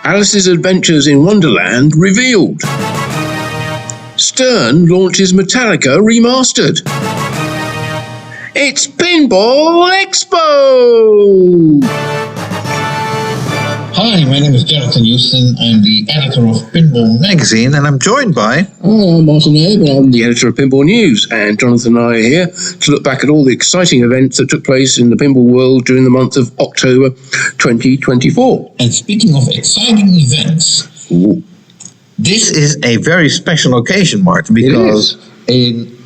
Alice's Adventures in Wonderland revealed. Stern launches Metallica remastered. It's Pinball Expo! Hi, my name is Janson. I'm the editor of Pinball Magazine, and I'm joined by... I'm Martin Abe, and I'm the editor of Pinball News, and Jonathan and I are here to look back at all the exciting events that took place in the pinball world during the month of October 2024. And speaking of exciting events, this is a very special occasion, Martin, because in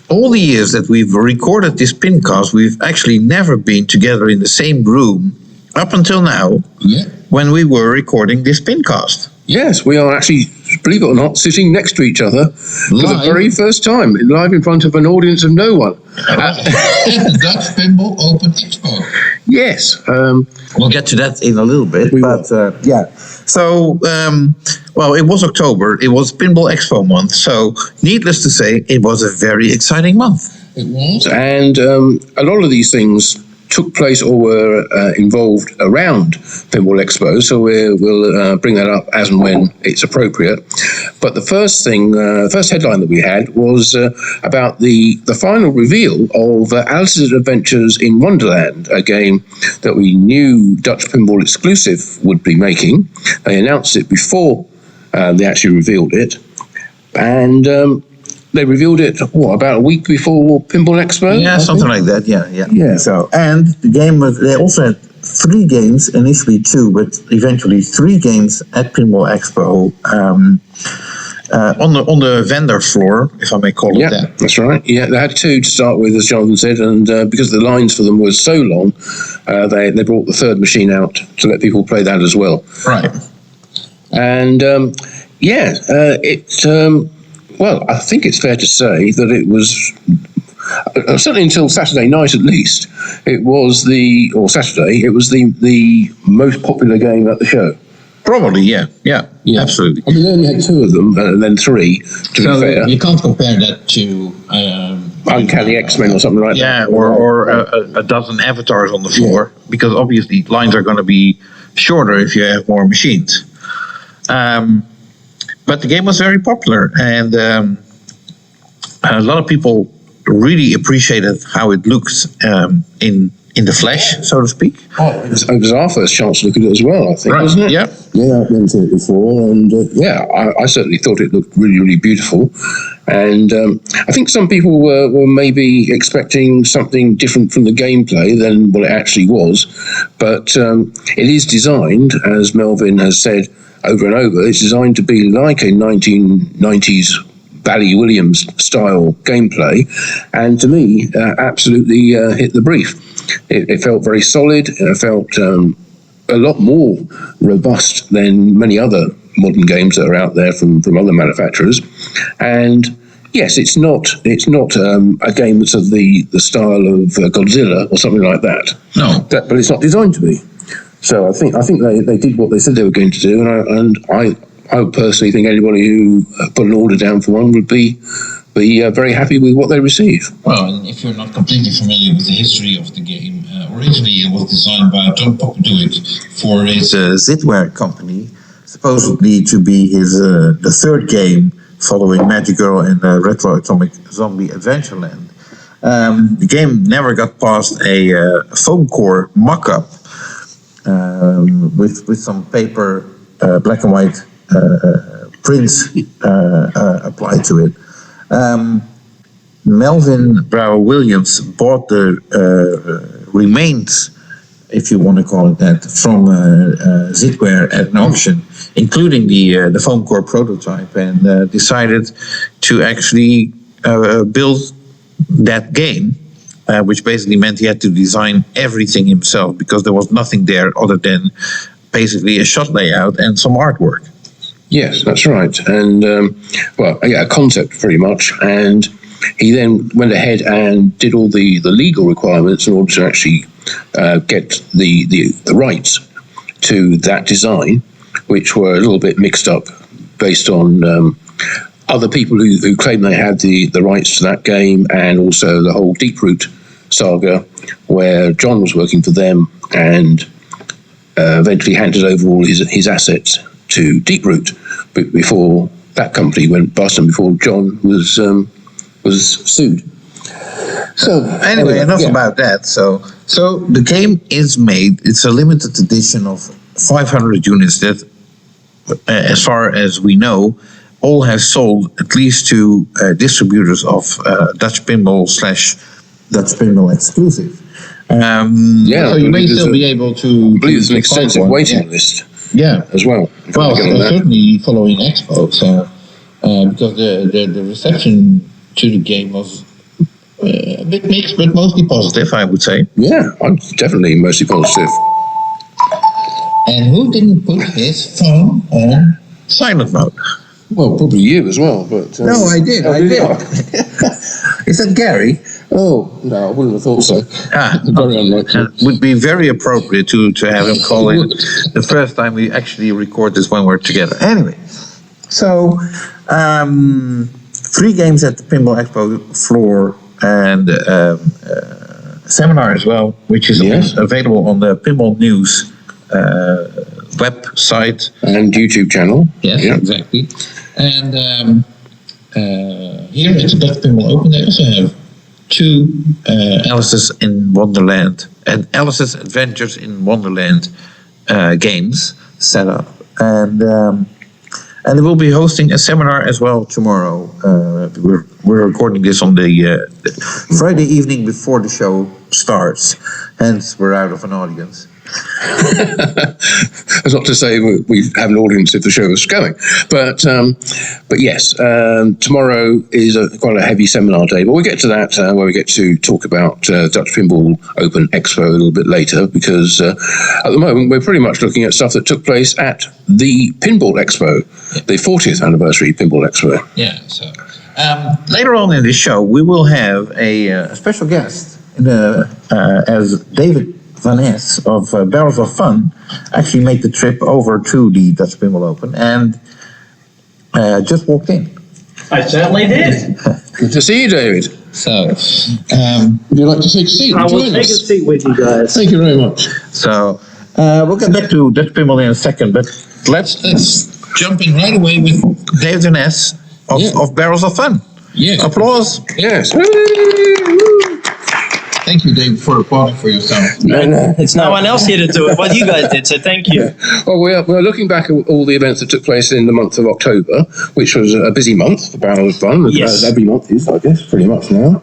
all the years that we've recorded this PINcast, we've actually never been together in the same room up until now. Yeah. When we were recording this PINcast. Yes, we are actually, believe it or not, sitting next to each other for the very first time, live in front of an audience of no one. At the Dutch Pinball Open Expo. Yes. We'll get to that in a little bit. Yeah. So, it was October. It was Pinball Expo month. So, needless to say, it was a very exciting month. It was. And a lot of these things took place or were involved around Pinball Expo, so we'll bring that up as and when it's appropriate. But the first headline that we had was about the final reveal of Alice's Adventures in Wonderland, a game that we knew Dutch Pinball Exclusive would be making. They announced it before they actually revealed it, and they revealed it, about a week before Pinball Expo? Yeah, something like that, yeah. So, and the game they also had 3 games, initially 2, but eventually 3 games at Pinball Expo on the vendor floor, if I may call it that. Yeah, that's right. Yeah, they had 2 to start with, as Jonathan said, and because the lines for them were so long, they brought the 3rd machine out to let people play that as well. Right. And, well, I think it's fair to say that it was, certainly until Saturday night at least, it was the most popular game at the show. Probably, yeah, absolutely. I mean, they only had 2 of them, and then 3, to be fair. You can't compare that to... Uncanny X-Men or something like that. Yeah, or a dozen avatars on the floor, because obviously lines are going to be shorter if you have more machines. But the game was very popular, and a lot of people really appreciated how it looks in the flesh, so to speak. Oh, it was our first chance to look at it as well, I think, wasn't it? Yeah. Yeah, I've never seen it before, and I certainly thought it looked really, really beautiful. And I think some people were maybe expecting something different from the gameplay than what it actually was, but it is designed, as Melvin has said over and over, it's designed to be like a 1990s Bally Williams style gameplay, and to me, absolutely hit the brief. It felt very solid. It felt a lot more robust than many other modern games that are out there from other manufacturers. And yes, it's not a game that's of the style of Godzilla or something like that. No, but it's not designed to be. So I think they did what they said they were going to do, and I would personally think anybody who put an order down for one would be very happy with what they receive. Well, and if you're not completely familiar with the history of the game, originally it was designed by John Popoduit for his Zitware company, supposedly to be his the 3rd game following Magic Girl and Retro Atomic Zombie Adventureland. The game never got past a foam core mock-up with some paper, black and white prints applied to it. Melvin Brower Williams bought the remains, if you want to call it that, from Zitware at an auction, including the foam core prototype, and decided to actually build that game, which basically meant he had to design everything himself, because there was nothing there other than basically a shot layout and some artwork. Yes, that's right. And, a concept pretty much. And he then went ahead and did all the legal requirements in order to actually get the rights to that design, which were a little bit mixed up based on other people who claimed they had the rights to that game, and also the whole Deep Root saga, where John was working for them and eventually handed over all his assets to Deeproot before that company went bust and before John was sued. So anyway, enough about that. So the game is made. It's a limited edition of 500 units that, as far as we know, all have sold at least to distributors of Dutch Pinball / Dutch Pinball Exclusive. So you may still be able to. I believe there's an extensive waiting list. Yeah, as well. Well, certainly following Expo. So because the reception to the game was a bit mixed, but mostly positive, I would say. Yeah, I'm definitely mostly positive. And who didn't put his phone on silent mode? Well, probably you as well, but... no, I did. Is that Gary? Oh, no, I wouldn't have thought so. Very unlikely. It would be very appropriate to have him call in the first time we actually record this when we're together. Anyway, so 3 games at the Pinball Expo floor and a seminar as well, which is available on the Pinball News website and YouTube channel. Yes, exactly. And here at the Dutch Pinball Open, they also have 2 Alice's in Wonderland and Alice's Adventures in Wonderland games set up, and they will be hosting a seminar as well tomorrow. We're recording this on the Friday evening before the show starts, hence we're out of an audience. That's not to say we have an audience if the show is going, but yes, tomorrow is quite a heavy seminar day. But we'll get to that where we get to talk about Dutch Pinball Open Expo a little bit later, because at the moment we're pretty much looking at stuff that took place at the Pinball Expo, the 40th anniversary Pinball Expo. Yeah. So later on in the show we will have a special guest as David Van Ness of Barrels of Fun actually made the trip over to the Dutch Pinball Open and just walked in. I certainly did. Good to see you, David. So, would you like to take a seat? I will take a seat with you guys. Thank you very much. So, we'll get back to Dutch Pinball in a second, but let's jump in right away with David Van Ness of Barrels of Fun. Yeah. Applause. Yes. Thank you, David, for applauding for yourself. It's no one else here to do it. Well, you guys did, so thank you. Well, we're looking back at all the events that took place in the month of October, which was a busy month for Barrel of Fun. Yes. Every month is, I guess, pretty much now.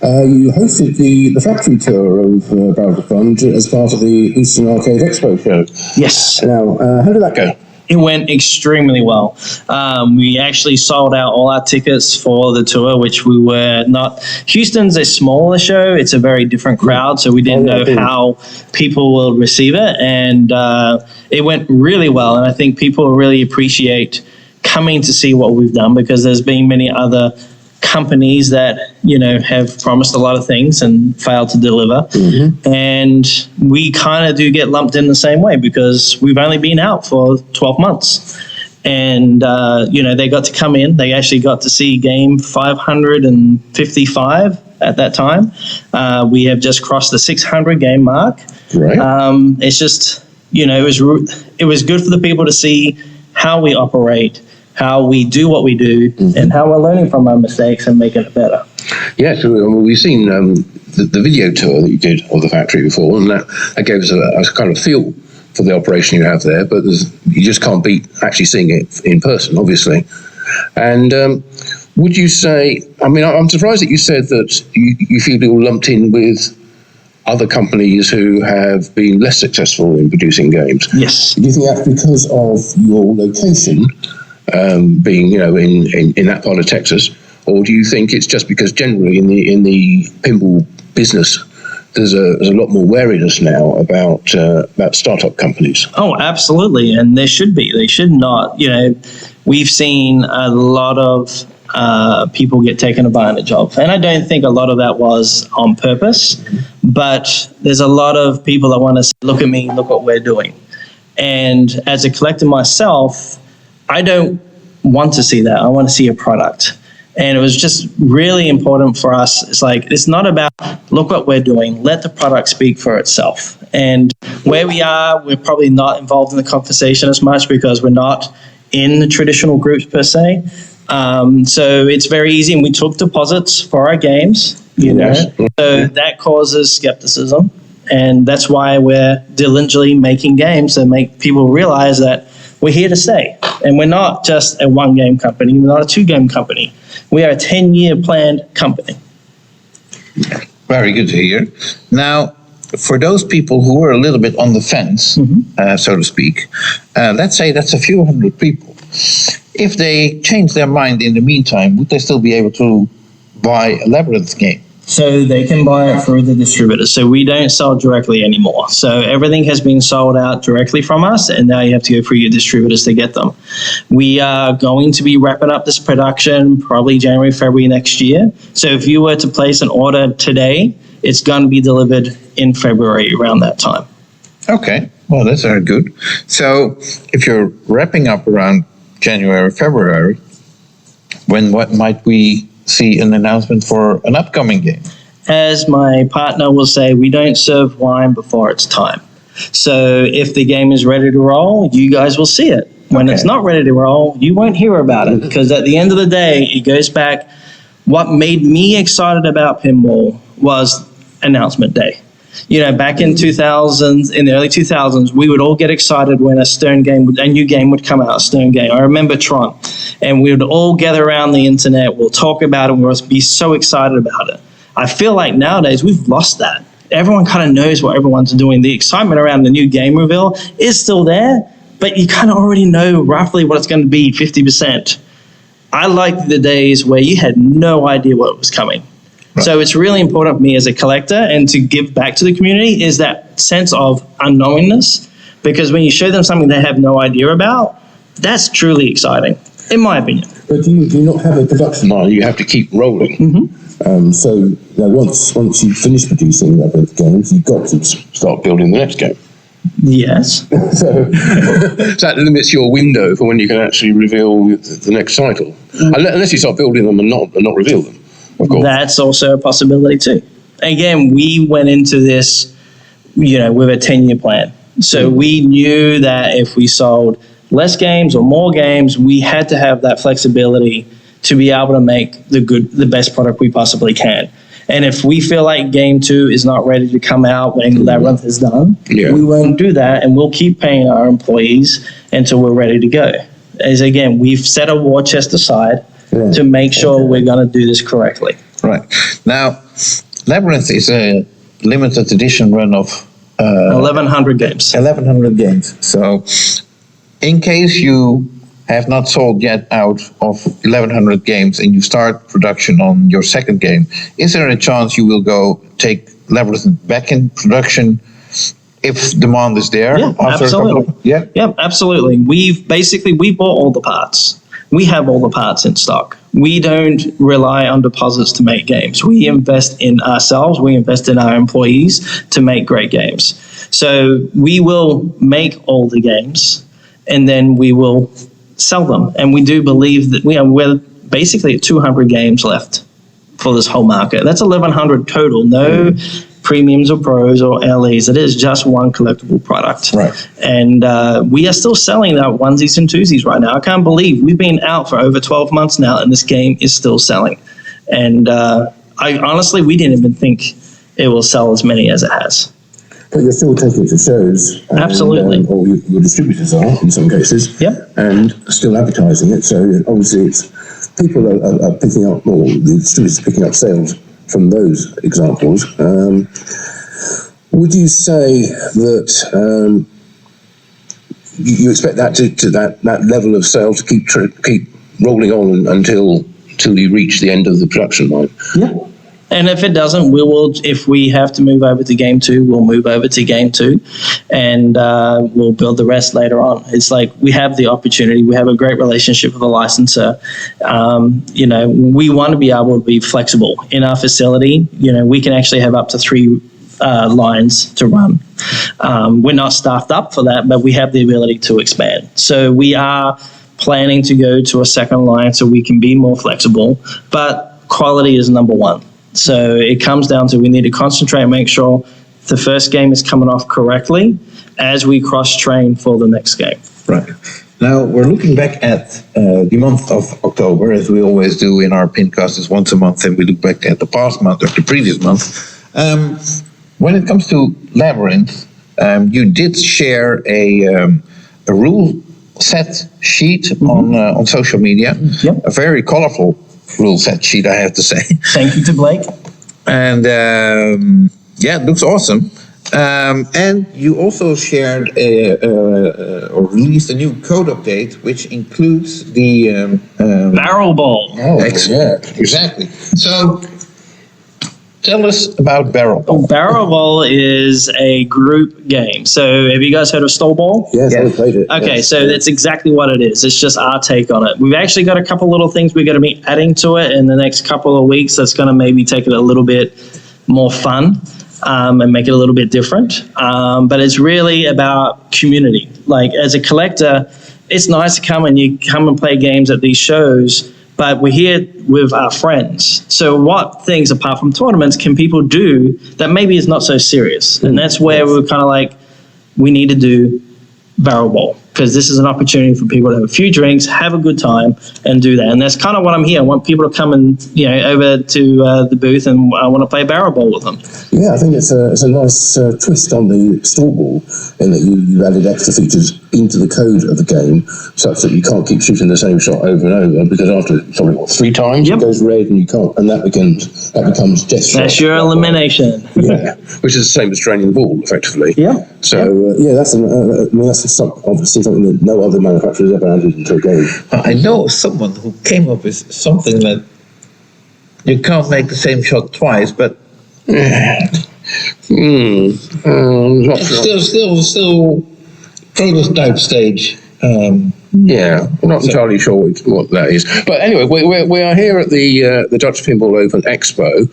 You hosted the factory tour of Barrel of Fun as part of the Eastern Arcade Expo show. Yes. Now, how did that go? It went extremely well. We actually sold out all our tickets for the tour, which we were not. Houston's a smaller show. It's a very different crowd, so we didn't know how people will receive it. And it went really well. And I think people really appreciate coming to see what we've done, because there's been many other companies that, have promised a lot of things and failed to deliver. Mm-hmm. And we kind of do get lumped in the same way, because we've only been out for 12 months. And, they got to come in. They actually got to see game 555 at that time. We have just crossed the 600 game mark. Right. It's just, it was good for the people to see how we operate, how we do what we do, mm-hmm. and how we're learning from our mistakes and making it better. Yeah, so we've seen the video tour that you did of the factory before, and that gave us a kind of feel for the operation you have there, but you just can't beat actually seeing it in person, obviously. And would you say, I'm surprised that you said that you feel you're lumped in with other companies who have been less successful in producing games. Yes. Do you think that's because of your location, being in that part of Texas, or do you think it's just because generally in the pinball business there's a lot more wariness now about startup companies? Oh, absolutely, and there should be. They should not. We've seen a lot of people get taken advantage of, and I don't think a lot of that was on purpose. But there's a lot of people that want to say, "Look at me, look what we're doing." And as a collector myself, I don't want to see that. I want to see a product. And it was just really important for us. It's like, it's not about, look what we're doing. Let the product speak for itself. And where we are, we're probably not involved in the conversation as much because we're not in the traditional groups per se. So it's very easy, and we took deposits for our games, you know, so that causes skepticism. And that's why we're diligently making games to make people realize that we're here to stay. And we're not just a one-game company. We're not a two-game company. We are a 10-year planned company. Very good to hear. Now, for those people who are a little bit on the fence, so to speak, let's say that's a few hundred people. If they change their mind in the meantime, would they still be able to buy a Labyrinth game? So they can buy it through the distributors. So we don't sell directly anymore. So everything has been sold out directly from us, and now you have to go through your distributors to get them. We are going to be wrapping up this production probably January, February next year. So if you were to place an order today, it's going to be delivered in February around that time. Okay, well, that's very good. So if you're wrapping up around January, February, what might we see an announcement for an upcoming game? As my partner will say, we don't serve wine before it's time. So if the game is ready to roll, you guys will see it. When it's not ready to roll, you won't hear about it, because at the end of the day, it goes back. What made me excited about pinball was announcement day. You know, back in the early 2000s, we would all get excited when a new game would come out, a Stern game. I remember Tron, and we would all gather around the internet. We'll talk about it, and we'll be so excited about it. I feel like nowadays we've lost that. Everyone kind of knows what everyone's doing. The excitement around the new game reveal is still there, but you kind of already know roughly what it's going to be, 50%. I like the days where you had no idea what was coming. Right. So it's really important for me as a collector and to give back to the community is that sense of unknowingness, because when you show them something they have no idea about, that's truly exciting, in my opinion. But do you not have a production line? You have to keep rolling. So once you finish producing Labyrinth games, you've got to start building the next game. Yes. So that limits your window for when you can actually reveal the next title, unless you start building them and not reveal them. Of course. That's also a possibility too. Again, we went into this, with a 10-year plan. So we knew that if we sold less games or more games, we had to have that flexibility to be able to make the best product we possibly can. And if we feel like game 2 is not ready to come out when Labyrinth is done, we won't do that, and we'll keep paying our employees until we're ready to go. As again, we've set a war chest aside to make sure we're going to do this correctly. Right. Now, Labyrinth is a limited edition run of 1,100 games. 1,100 games. So, in case you have not sold yet out of 1,100 games and you start production on your second game, is there a chance you will go take Labyrinth back in production if demand is there? Yeah, absolutely. Yeah, absolutely. We bought all the parts. We have all the parts in stock. We don't rely on deposits to make games. We invest in ourselves. We invest in our employees to make great games. So we will make all the games, and then we will sell them. And we do believe that we're basically at 200 games left for this whole market. That's 1,100 total. No premiums or pros or LEs. It is just one collectible product. Right. And we are still selling our onesies and twosies right now. I can't believe we've been out for over 12 months now, and this game is still selling. And we didn't even think it will sell as many as it has. But you're still taking it to shows. And, absolutely. Or your distributors are, in some cases. Yep. And still advertising it. So obviously people are picking up, or the distributors are picking up sales from those examples. Would you say that you expect that that level of sales to keep rolling on until you reach the end of the production line? Yeah. And if it doesn't, we will. If we have to move over to game 2, we'll move over to game 2, and we'll build the rest later on. It's like we have the opportunity. We have a great relationship with the licensor. We want to be able to be flexible in our facility. We can actually have up to 3 lines to run. We're not staffed up for that, but we have the ability to expand. So we are planning to go to a second line so we can be more flexible. But quality is number one. So it comes down to we need to concentrate and make sure the first game is coming off correctly as we cross-train for the next game. Right. Now, we're looking back at the month of October, as we always do in our PINcast, is once a month, and we look back at the past month or the previous month. When it comes to Labyrinth, you did share a rule set sheet on social media. Yep. A very colorful rule set sheet, I have to say. Thank you to Blake. And it looks awesome. And you also shared or released a new code update, which includes the Barrel Ball. Oh, yeah. Exactly. So, tell us about Barrel Ball. Barrel Ball is a group game. So, have you guys heard of Stole Ball? Yes, I played it. Okay, yes. so that's exactly what it is. It's just our take on it. We've actually got a couple little things we're going to be adding to it in the next couple of weeks that's going to maybe take it a little bit more fun. And make it a little bit different. But it's really about community. Like, as a collector, it's nice to come and play games at these shows, but we're here with our friends. So what things, apart from tournaments, can people do that maybe is not so serious? And that's where we're kind of like, we need to do Barrel Ball, because this is an opportunity for people to have a few drinks, have a good time, and do that. And that's kind of what I'm here. I want people to come and over to the booth, and I want to play Barrel Ball with them. Yeah, I think it's a nice twist on the Stall Ball, in that you added extra features into the code of the game, such that you can't keep shooting the same shot over and over, because after probably 3 times it goes red and you can't, and that becomes death shot. That's your elimination. Yeah, which is the same as training the ball, effectively. Yeah. So that's obviously something that no other manufacturer has ever added into a game. I know someone who came up with something that you can't make the same shot twice, but still prototype stage. Yeah, I'm not entirely sure what that is. But anyway, we are here at the Dutch Pinball Open Expo.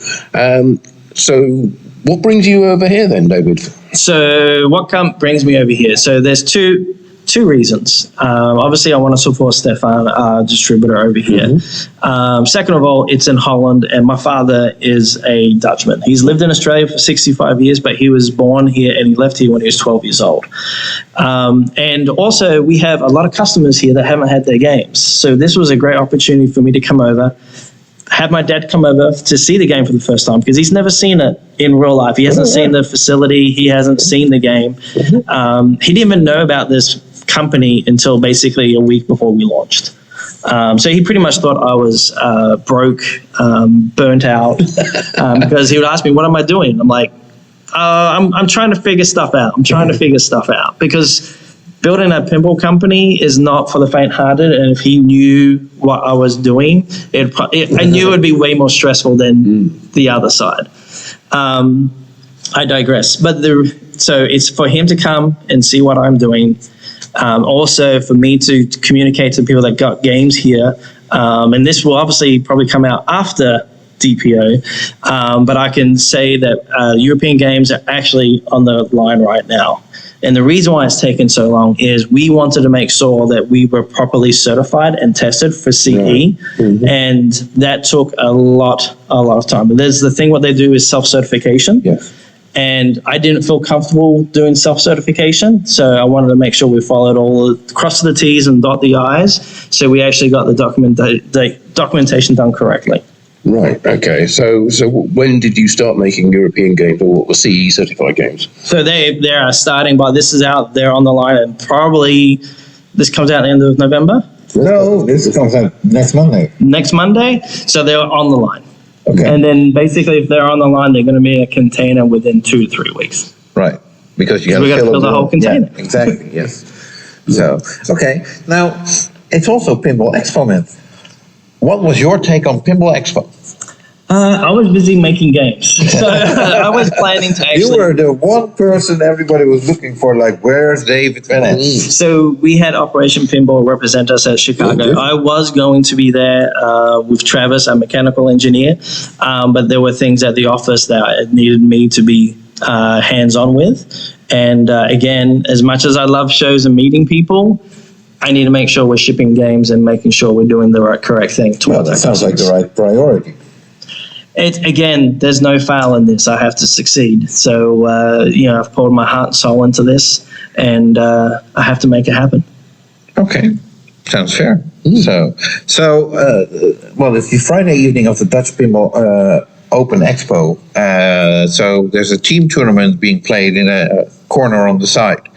So what brings you over here then, David? So what brings me over here? So there's two reasons. Obviously, I want to support Stefan, our distributor over here. Second of all, it's in Holland, and my father is a Dutchman. He's lived in Australia for 65 years, but he was born here and he left here when he was 12 years old. And also, we have a lot of customers here that haven't had their games. So this was a great opportunity for me to come over, have my dad come over to see the game for the first time, because he's never seen it in real life. He hasn't seen the facility. He hasn't seen the game. He didn't even know about this company until basically a week before we launched. So he pretty much thought I was broke, burnt out, because he would ask me, what am I doing? I'm like, I'm trying to figure stuff out. Because building a pinball company is not for the faint-hearted, and if he knew what I was doing, I knew it would be way more stressful than the other side. I digress. So it's for him to come and see what I'm doing. Also for me to communicate to people that got games here. And this will obviously probably come out after DPO. But I can say that European games are actually on the line right now. And the reason why it's taken so long is we wanted to make sure that we were properly certified and tested for CE, and that took a lot of time. But there's the thing, what they do is self-certification. Yes. And I didn't feel comfortable doing self-certification, so I wanted to make sure we followed cross the T's and dot the I's, so we actually got the documentation done correctly. Right, okay. So when did you start making European games, or CE certified games? So they are starting, but this is out there on the line, and probably this comes out at the end of November? No, this comes out next Monday. Next Monday? So they're on the line. Okay. And then basically if they're on the line, they're going to be in a container within 2 to 3 weeks. Right, because you got to fill the whole container. Yeah, exactly, yes. So, okay, now it's also Pinball Expo, man. What was your take on Pinball Expo? I was busy making games. So I was planning to actually... You were the one person everybody was looking for, like, where's David Venice? So we had Operation Pinball represent us at Chicago. I was going to be there with Travis, our mechanical engineer, but there were things at the office that needed me to be hands-on with. And again, as much as I love shows and meeting people, I need to make sure we're shipping games and making sure we're doing the correct thing towards that sounds like the right priority. Again, there's no fail in this. I have to succeed. So, I've poured my heart and soul into this, and I have to make it happen. Okay, sounds fair. Well, it's the Friday evening of the Dutch Pinball Open Expo. So there's a team tournament being played in a corner on the side,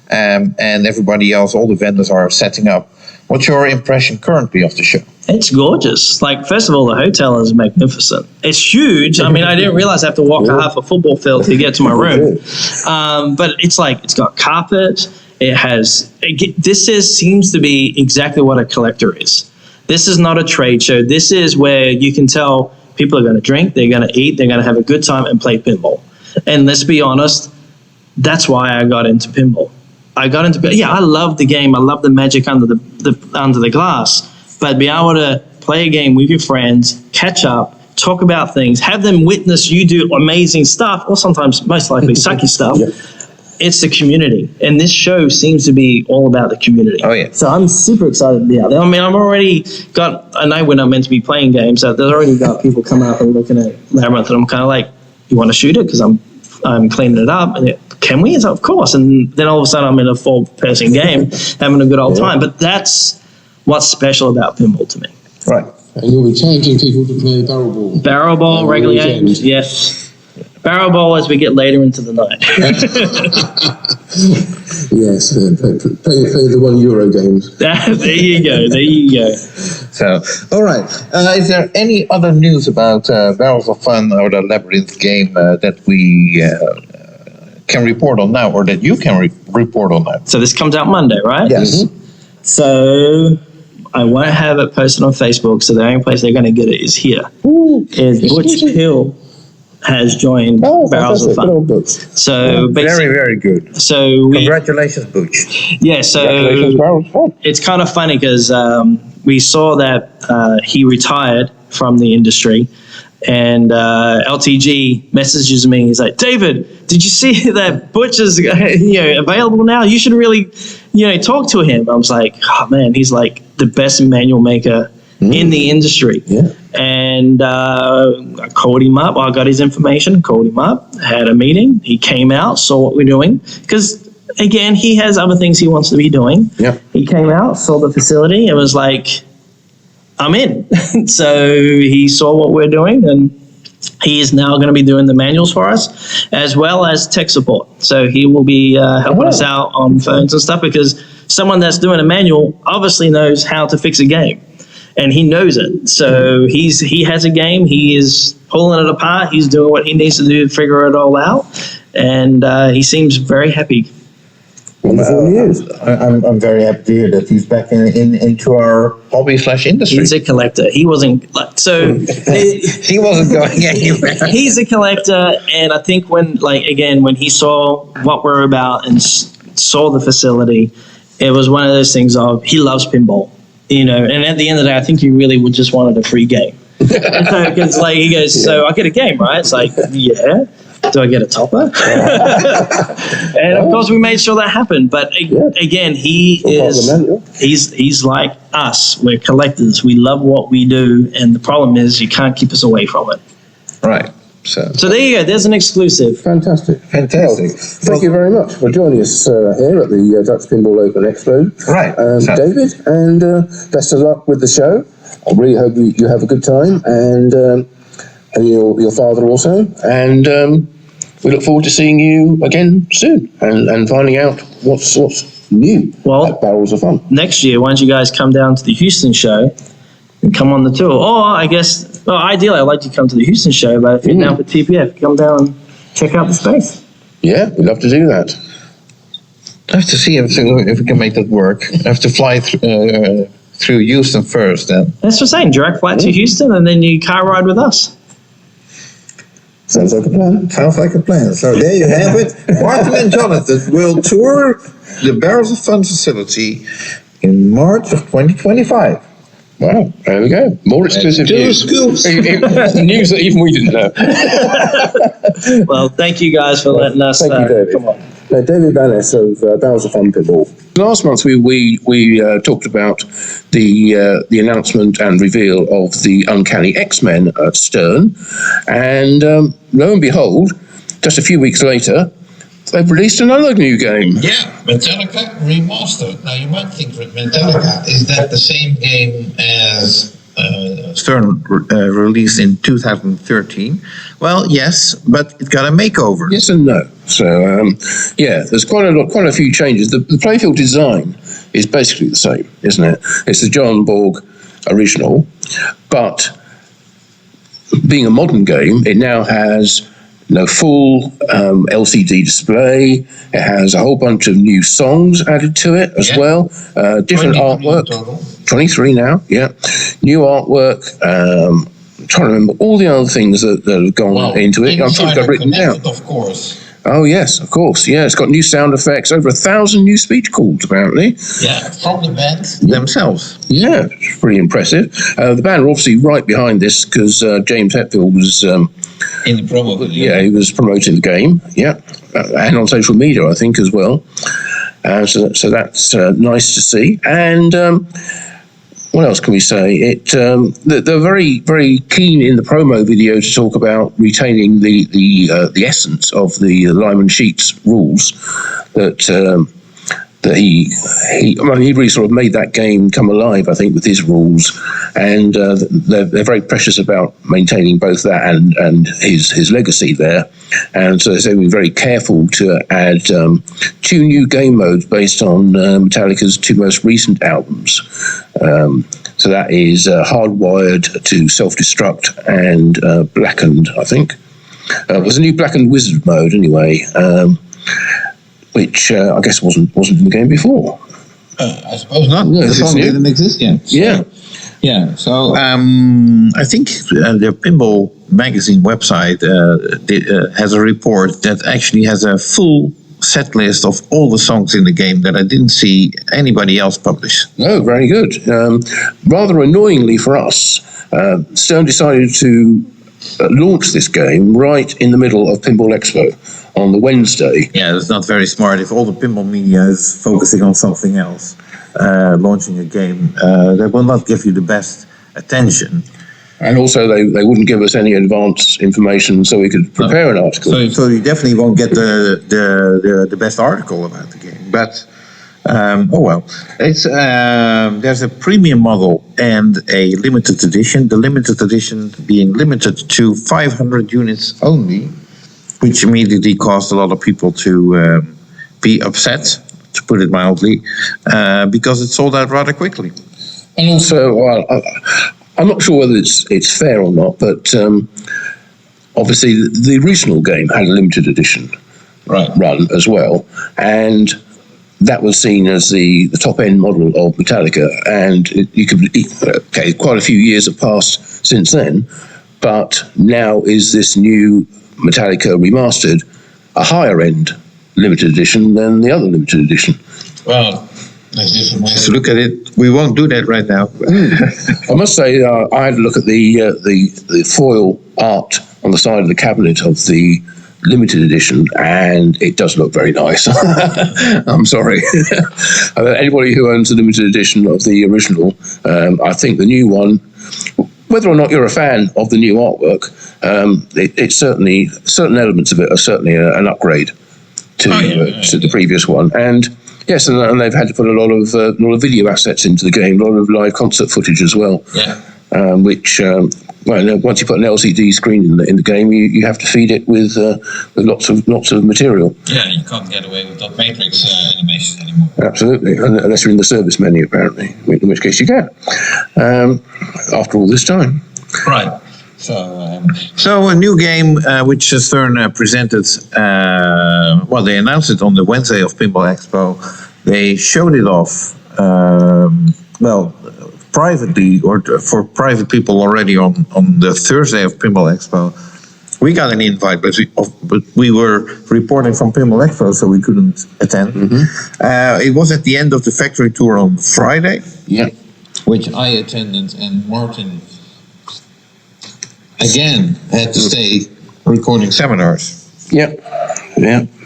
and everybody else, all the vendors are setting up. What's your impression currently of the show? It's gorgeous. Like, first of all, the hotel is magnificent. It's huge. I mean, I didn't realize I have to walk half a football field to get to my room. But it's got carpet. It has. Seems to be exactly what a collector is. This is not a trade show. This is where you can tell people are going to drink, they're going to eat, they're going to have a good time and play pinball. And let's be honest, that's why I got into pinball. I love the game. I love the magic under the glass. But be able to play a game with your friends, catch up, talk about things, have them witness you do amazing stuff, or sometimes most likely sucky stuff. Yeah. It's the community. And this show seems to be all about the community. Oh, yeah. So I'm super excited to be out there. I mean, I've already got a night when I'm meant to be playing games. So there's already got people coming up and looking at Labyrinth, and I'm kind of like, you want to shoot it? Because I'm cleaning it up. And can we? It's of course. And then all of a sudden I'm in a 4-person game having a good old time. But that's what's special about pinball to me. Right. And you'll be challenging people to play barrel ball. Barrel ball, regular games, yes. Barrel ball as we get later into the night. Yes, play the €1 games. There you go. So, all right. Is there any other news about Barrels of Fun or the Labyrinth game that we can report on now, or that you can report on now? So this comes out Monday, right? Yes. Mm-hmm. So I won't have it posted on Facebook, so the only place they're going to get it is here. Is Butch Hill has joined Barrels of Fun. So very, very good. So congratulations, Butch. Yeah, so it's kind of funny because we saw that he retired from the industry, and LTG messages me. He's like, David, did you see that Butch is available now? You should really talk to him. I was like, oh man, he's like the best manual maker in the industry. Yeah. And I called him up. I got his information, called him up, had a meeting. He came out, saw what we're doing. Because, again, he has other things he wants to be doing. Yep. He came out, saw the facility, and was like, I'm in. So he saw what we're doing, and he is now going to be doing the manuals for us, as well as tech support. So he will be helping us out on phones and stuff, because someone that's doing a manual obviously knows how to fix a game. And he knows it. So he has a game. He is pulling it apart. He's doing what he needs to do to figure it all out. And he seems very happy. Wonderful news. I'm very happy to hear that he's back into our hobby/industry. He's a collector. He wasn't he wasn't going anywhere. He's a collector, and I think when he saw what we're about and saw the facility, it was one of those things of he loves pinball. And at the end of the day, I think he really would just wanted a free game. Because he goes, so I get a game, right? It's like, yeah. Do I get a topper? And of course, we made sure that happened. But again, he's like us. We're collectors. We love what we do, and the problem is you can't keep us away from it. Right. So there you go. There's an exclusive. Fantastic. Well, thank you very much for joining us here at the Dutch Pinball Open Expo. Right. David, and best of luck with the show. I really hope you have a good time, and your father also. And we look forward to seeing you again soon and finding out what's new at Barrels of Fun. Next year, why don't you guys come down to the Houston show and come on the tour? Or I guess... Well, ideally, I'd like to come to the Houston show, but if you're down for TPF, come down and check out the space. Yeah, we'd love to do that. I have to see if we can make that work. I have to fly through Houston first, then. That's what I'm saying. Direct flight to Houston, and then you car ride with us. Sounds like a plan. So there you have it. Martin and Jonathan will tour the Barrels of Fun facility in March of 2025. Wow, there we go. More exclusive news. News that even we didn't know. Well, thank you guys for letting us. Thank you, David. Come on. No, David Banas of Barrels of Fun Pinball. Last month we talked about the announcement and reveal of the Uncanny X-Men at Stern, and lo and behold, just a few weeks later, they've released another new game. Yeah, Metallica Remastered. Now you might think that Metallica, is that the same game as Stern released in 2013? Well, yes, but it got a makeover. Yes and no. So there's quite a few changes. The playfield design is basically the same, isn't it? It's the John Borg original, but being a modern game, it now has full LCD display. It has a whole bunch of new songs added to it as well. Different artwork. 23 now, yeah. New artwork. I'm trying to remember all the other things that have gone into it. I'm sure I've written down. Of course. Oh, yes, of course. Yeah, it's got new sound effects, over 1,000 new speech calls, apparently. Yeah, from the band themselves. Yeah, it's pretty impressive. The band are obviously right behind this because James Hetfield was... in the promo video. Yeah, he was promoting the game, and on social media, I think, as well. So that's nice to see. And what else can we say? They're very, very keen in the promo video to talk about retaining the essence of the Lyman Sheets rules that he really sort of made that game come alive, I think, with his rules, and they're very precious about maintaining both that and his legacy there, and so they're being very careful to add 2 new game modes based on Metallica's 2 most recent albums. So that is Hardwired to Self-Destruct and Blackened, I think. There's a new Blackened Wizard mode anyway. Which I guess wasn't in the game before. I suppose not. No, the song didn't exist yet. So, So I think the Pinball Magazine website has a report that actually has a full set list of all the songs in the game that I didn't see anybody else publish. Oh, very good. Rather annoyingly for us, Stern decided to launch this game right in the middle of Pinball Expo on the Wednesday. Yeah, it's not very smart if all the pinball media is focusing on something else. Launching a game, they will not give you the best attention. And also, they wouldn't give us any advance information so we could prepare an article. So you definitely won't get the best article about the game. But it's there's a premium model and a limited edition. The limited edition being limited to 500 units only, which immediately caused a lot of people to be upset, to put it mildly, because it sold out rather quickly. And also, I'm not sure whether it's fair or not, but obviously the original game had a limited edition run as well, and that was seen as the top-end model of Metallica, and quite a few years have passed since then, but now is this new Metallica Remastered a higher-end limited edition than the other limited edition? Well, there's different ways to look at it. We won't do that right now. I must say, I had a look at the foil art on the side of the cabinet of the limited edition, and it does look very nice. I'm sorry. Anybody who owns the limited edition of the original, I think the new one, whether or not you're a fan of the new artwork, it's certainly, certain elements of it are certainly an upgrade to the previous one. And yes, and they've had to put a lot of video assets into the game, a lot of live concert footage as well. Yeah. Which once you put an LCD screen in the game, you have to feed it with lots of material. Yeah, you can't get away with dot matrix animations anymore. Absolutely, unless you're in the service menu, apparently, in which case you can. After all this time, right. So a new game which Stern presented. They announced it on the Wednesday of Pinball Expo. They showed it off. Privately, or for private people already on the Thursday of Pinball Expo. We got an invite, but we were reporting from Pinball Expo, so we couldn't attend. Mm-hmm. It was at the end of the factory tour on Friday, which I attended, and Martin again had to stay recording seminars. Yeah.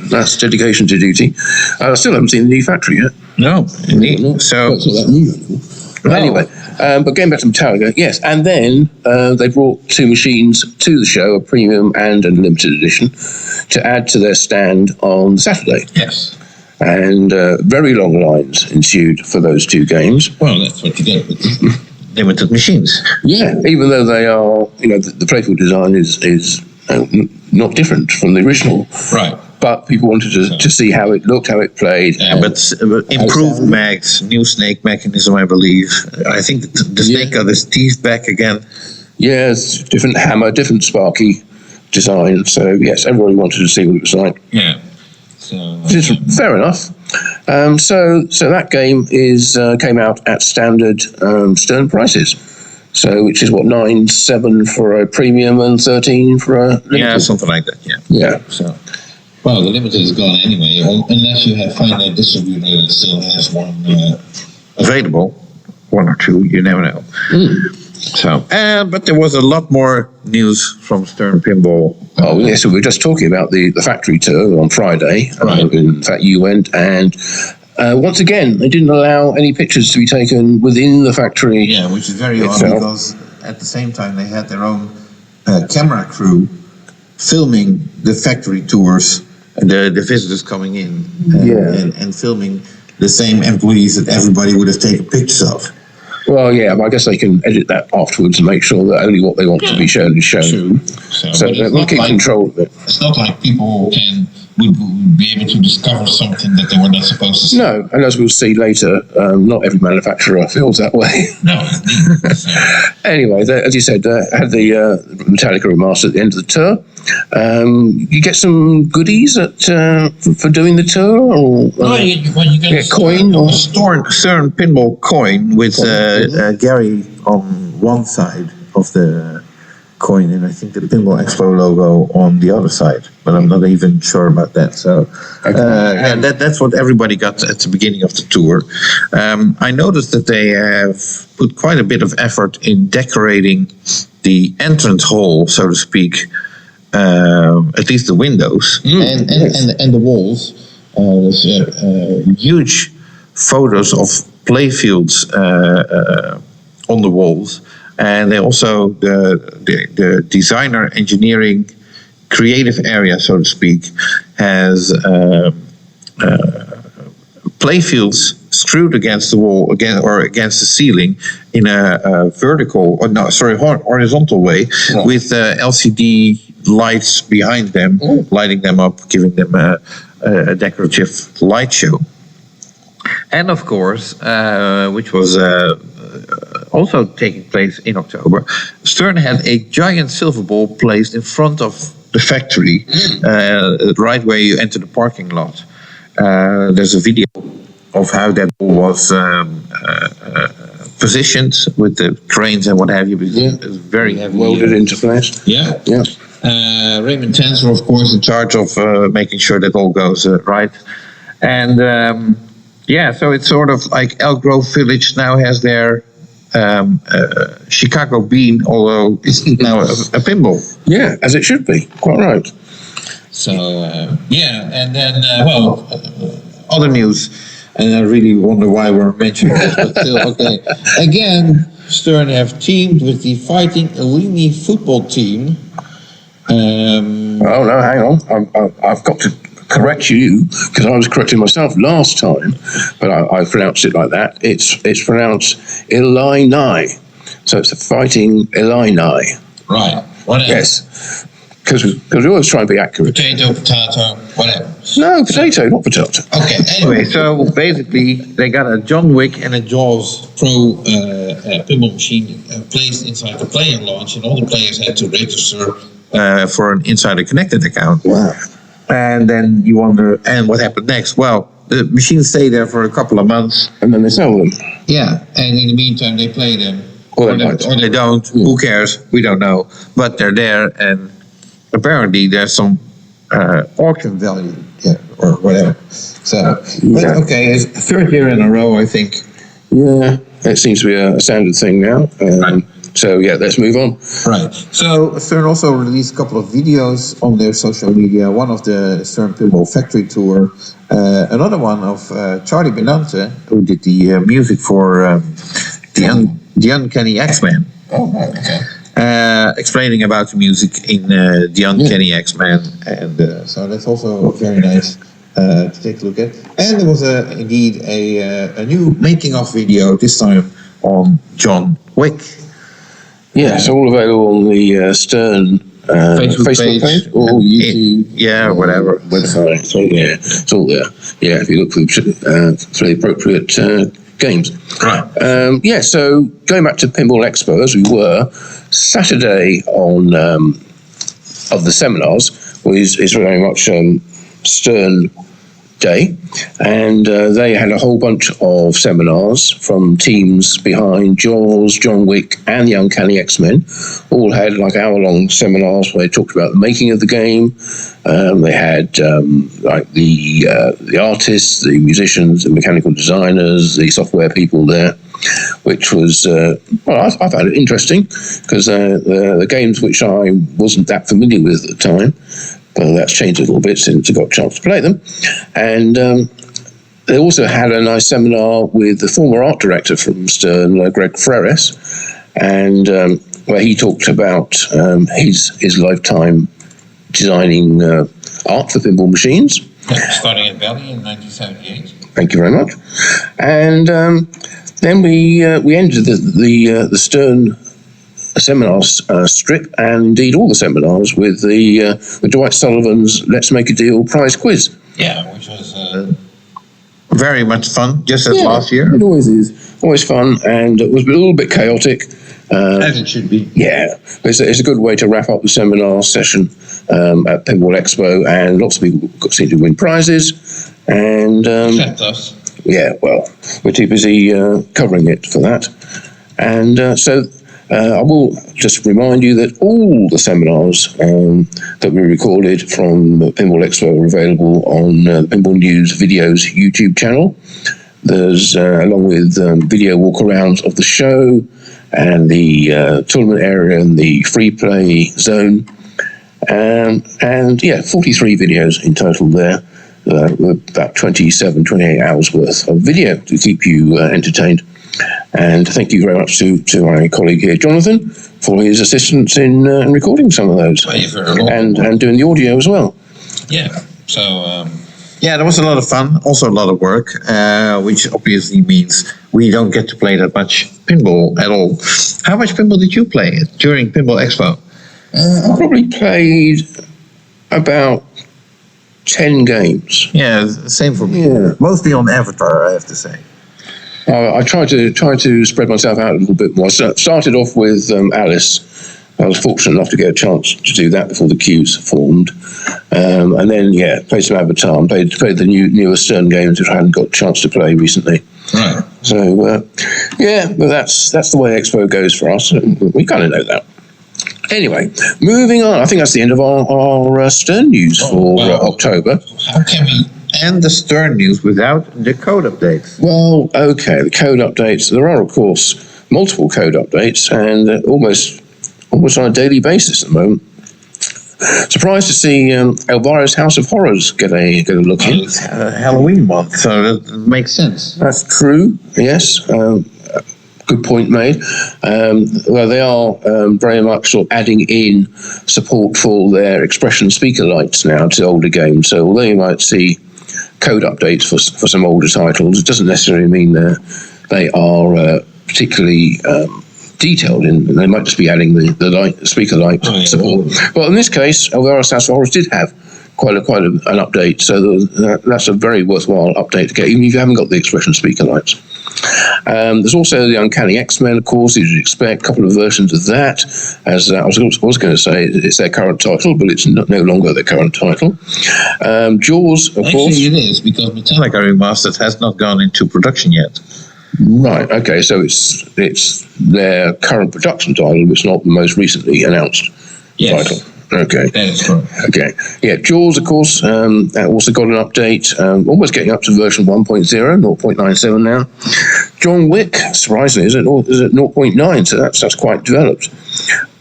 That's dedication to duty. I still haven't seen the new factory yet. No, indeed. So it's not that new anymore. No. Anyway, but going back to Metallica, yes, and then they brought 2 machines to the show, a premium and a limited edition, to add to their stand on Saturday. yes. And very long lines ensued for those 2 games. Well, that's what you get with limited machines. Yeah, even though they are, the playfield design is not different from the original. Right. But people wanted to see how it looked, how it played. Yeah, but improved mags, new snake mechanism, I believe. I think the snake got his teeth back again. Yes, different hammer, different sparky design. So, yes, everybody wanted to see what it was like. Yeah. So, Which is fair enough. So that game came out at standard Stern prices. So, which is what, 9.7 for a premium and 13 for a limited? yeah, something like that. Yeah. Yeah. So, well, the limited is gone anyway, unless you find a distributor that still has one available, 1 or 2. You never know. So, but there was a lot more news from Stern Pinball. Oh, yes, so we were just talking about the factory tour on Friday. Right. In fact, you went, and once again, they didn't allow any pictures to be taken within the factory. Yeah, which is very odd because at the same time they had their own camera crew filming the factory tours, the visitors coming in, and filming the same employees that everybody would have taken pictures of. Well, yeah, but I guess they can edit that afterwards and make sure that only what they want to be shown is shown. True. So they'll keep control of it. It's not like people would be able to discover something that they were not supposed to see. No, and as we'll see later, not every manufacturer feels that way. No, indeed. So, Anyway, as you said, had the Metallica remaster at the end of the tour. You get some goodies for doing the tour, or you get a coin, or a Stern Pinball coin with Gary on one side of the coin, and I think the Pinball Expo logo on the other side. But I'm not even sure about that. So, that's what everybody got at the beginning of the tour. I noticed that they have put quite a bit of effort in decorating the entrance hall, so to speak. At least the windows and the walls. There's huge photos of playfields on the walls, and they also the designer, engineering, creative area, so to speak, has playfields screwed against the wall or against the ceiling in a horizontal way, with LCD lights behind them, lighting them up, giving them a decorative light show. And of course, which was also taking place in October, Stern had a giant silver ball placed in front of the factory, right where you enter the parking lot. There's a video of how that ball was positioned with the cranes and what have you. It's very heavy. welded into place. Yeah. Yeah. Raymond Tenser, of course, in charge of making sure that all goes right. And so it's sort of like Elk Grove Village now has their Chicago Bean, although it's now a pinball. Yeah, as it should be. Quite right. So, and then, other news. And I really wonder why we're mentioning this, but still, okay. Again, Stern have teamed with the Fighting Illini football team. Oh, no, hang on. I've got to correct you, because I was correcting myself last time, but I pronounced it like that. It's pronounced Illini. So it's the Fighting Illini. Right. Whatever. Yes. Because we always try and be accurate. Potato, whatever. No, potato, not potato. Okay, anyway, so basically they got a John Wick and a Jaws Pro pinball machine placed inside the player launch, and all the players had to register for an Insider Connected account. Wow. And then you wonder, and what happened next? Well, the machines stay there for a couple of months. And then they sell them. Yeah, and in the meantime they play them. Or they don't. Yeah. Who cares? We don't know. But they're there, and apparently there's some auction value, or whatever. So, but okay, it's third year in a row, I think. Yeah, it seems to be a standard thing now. So yeah, let's move on. Right. So Stern also released a couple of videos on their social media. One of the Stern Pinball Factory Tour. Another one of Charlie Benante, who did the music for the Uncanny X-Men. Oh, okay. Explaining about the music in the Uncanny X-Men, and so that's also very nice to take a look at. And there was indeed a new making-of video, this time on John Wick. Yeah, it's all available on the Stern Facebook page or YouTube. Whatever. Website. It's all there. Yeah, if you look for the appropriate games. Right. So going back to Pinball Expo, as we were, Saturday of the seminars is very much Stern Day, and they had a whole bunch of seminars from teams behind Jaws, John Wick, and the Uncanny X-Men. All had like hour-long seminars where they talked about the making of the game. They had like the artists, the musicians, the mechanical designers, the software people there, which was I found it interesting because the games which I wasn't that familiar with at the time. Well, that's changed a little bit since I got a chance to play them. And they also had a nice seminar with the former art director from Stern, Greg Freres, and where he talked about his lifetime designing art for pinball machines. Starting at Bally in 1978. Thank you very much. And then we ended the Stern seminars strip, and indeed all the seminars with the Dwight Sullivan's Let's Make a Deal prize quiz. Yeah, which was very much fun, just as last year. It always is. Always fun, and it was a little bit chaotic. As it should be. Yeah, it's a good way to wrap up the seminar session at Pinball Expo, and lots of people seem to win prizes. And Except us. Yeah, well, we're too busy covering it for that. And so I will just remind you that all the seminars that we recorded from Pinball Expo are available on the Pinball News Videos YouTube channel. There's, along with video walkarounds of the show and the tournament area and the free play zone. And 43 videos in total there. About 28 hours worth of video to keep you entertained. And thank you very much to my colleague here, Jonathan, for his assistance in recording some of those. And doing the audio as well. Yeah, so that was a lot of fun, also a lot of work, which obviously means we don't get to play that much pinball at all. How much pinball did you play during Pinball Expo? I probably played about 10 games. Yeah, same for me. Yeah. Mostly on Avatar, I have to say. I tried to spread myself out a little bit more. So started off with Alice. I was fortunate enough to get a chance to do that before the queues formed. And then, played some Avatar and played the newer Stern games which I hadn't got a chance to play recently. Right. So, but that's the way Expo goes for us. We kind of know that. Anyway, moving on. I think that's the end of our Stern news for October. How can we end the Stern news without the code updates? Well, okay, the code updates. There are, of course, multiple code updates, and almost on a daily basis at the moment. Surprised to see Elvira's House of Horrors get a look in. It's Halloween month, so that makes sense. That's true. Yes. Good point made. Well, they are very much sort of adding in support for their expression speaker lights now to older games. So although you might see code updates for some older titles, it doesn't necessarily mean they are particularly detailed in. They might just be adding the speaker light support. Well, in this case, Elvira's House of Horrors did have quite an update, so that's a very worthwhile update to get, even if you haven't got the expression speaker lights. There's also the Uncanny X-Men, of course, as you'd expect, a couple of versions of that. As I was going to say, it's their current title, but it's no longer their current title. Jaws, of course. Actually, it is, because Metallica Remastered has not gone into production yet. Right, okay, so it's their current production title, but it's not the most recently announced title. Okay. That is correct. Okay. Yeah, Jaws, of course, also got an update, almost getting up to version 1.0, 0.97 now. John Wick, surprisingly, is at 0.9, so that's quite developed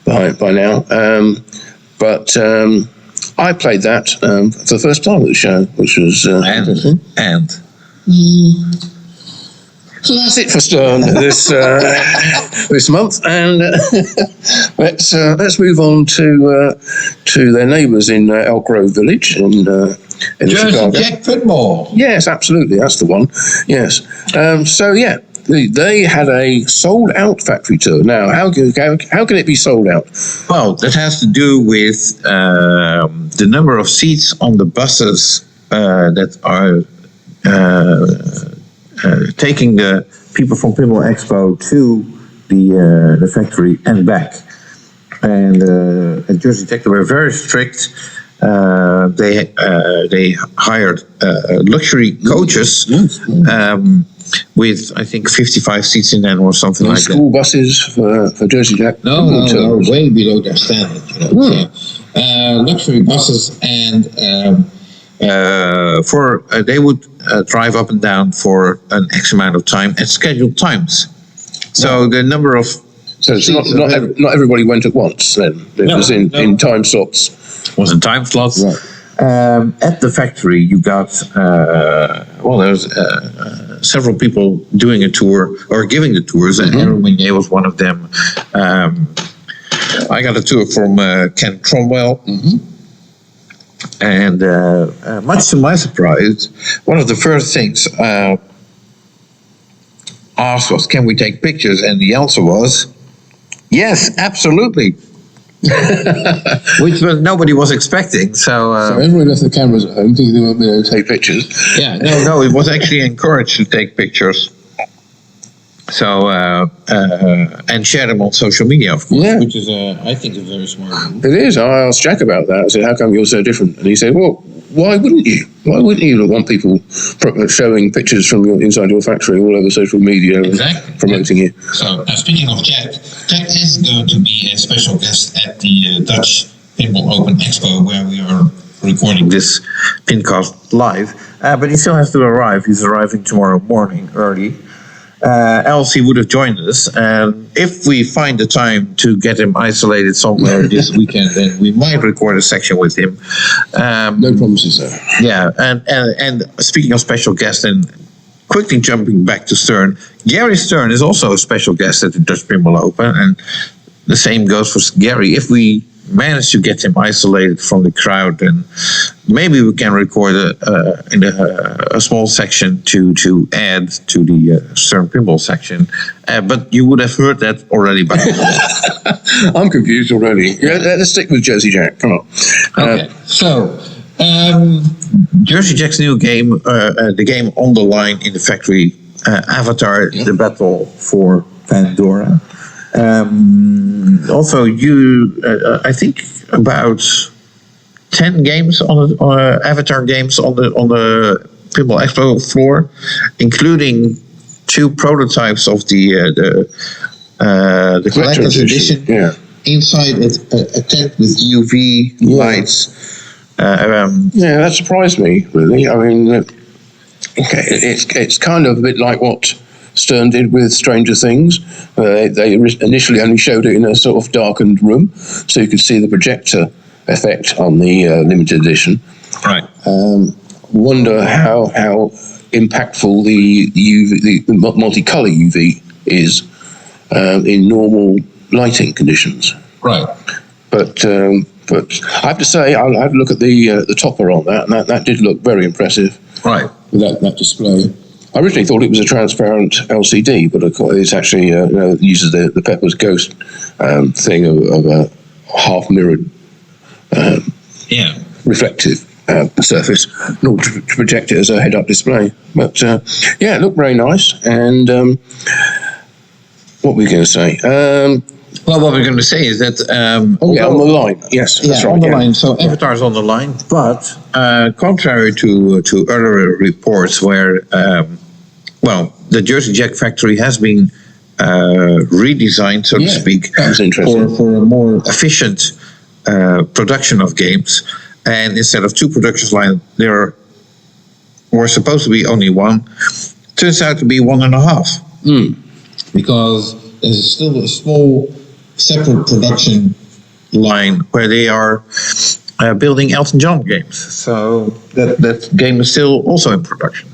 by now. But I played that for the first time at the show, which was interesting. And So that's it for Stern this month, and let's move on to their neighbours in Elk Grove Village in Jersey Chicago. Jack Pinball. Yes, absolutely, that's the one. Yes, so yeah, they had a sold-out factory tour. Now, how can it be sold out? Well, that has to do with the number of seats on the buses that are taking the people from Pinball Expo to the factory and back. And at Jersey Tech, they were very strict. They hired luxury coaches with, I think, 55 seats in them or something like that. School buses for Jersey Jack? No, way below their standard. So, luxury buses, and they would drive up and down for an X amount of time at scheduled times. So the number of so it's not everybody went at once then. It was in time slots. Was in time slots. Right. At the factory, you got there's several people doing a tour or giving the tours, and Aaron Winier was one of them. I got a tour from Ken Tromwell. And much to my surprise, one of the first things asked was, "Can we take pictures?" And the answer was, "Yes, absolutely." Which nobody was expecting. So everyone left the cameras at home thinking they won't be able to take pictures. Yeah, no, it was actually encouraged to take pictures. So and share them on social media, of course, which is I think a very smart move. It is. I asked Jack about that. I said, "How come you're so different?" And he said, "Well, why wouldn't you? Why wouldn't you want people showing pictures from inside your factory all over social media and promoting you?" So speaking of Jack is going to be a special guest at the Dutch Pinball Open Expo, where we are recording this PINcast live. But he still has to arrive. He's arriving tomorrow morning early. Else he would have joined us. And if we find the time to get him isolated somewhere this weekend, then we might record a section with him. No promises there. Yeah, and speaking of special guests, and quickly jumping back to Stern, Gary Stern is also a special guest at the Dutch Pinball Open, and the same goes for Gary. If we manage to get him isolated from the crowd, then maybe we can record a small section to add to the Stern Pinball section. But you would have heard that already by now. I'm confused already. Yeah, let's stick with Jersey Jack. Come on. Okay, so Jersey Jack's new game, the game on the line in the factory, Avatar, the battle for Pandora. Also, I think about 10 games on Avatar games on the Pinball Expo floor, including 2 prototypes of the collector's edition. Yeah. Inside a tent with UV lights. Yeah, that surprised me, really. I mean, it's kind of a bit like what Stern did with Stranger Things. They initially only showed it in a sort of darkened room, so you could see the projector effect on the limited edition. Right. Wonder how impactful the UV, the multicolour UV is in normal lighting conditions. Right. But I have to say, I had to look at the topper on that, and that did look very impressive. Right. With that display. I originally thought it was a transparent LCD, but it's actually uses the Pepper's Ghost thing of a half mirrored reflective surface, in order to project it as a head-up display. But it looked very nice. And what were we going to say? Well, what we're going to say is that on the line. Yes, that's right. On the line. So Avatar's on the line, but contrary to earlier reports where, the Jersey Jack factory has been redesigned, so to speak, for a more efficient production of games. And instead of 2 production lines, there were supposed to be only 1. Turns out to be 1.5. because there's still a small separate production line where they are building Elton John games. So that game is still also in production.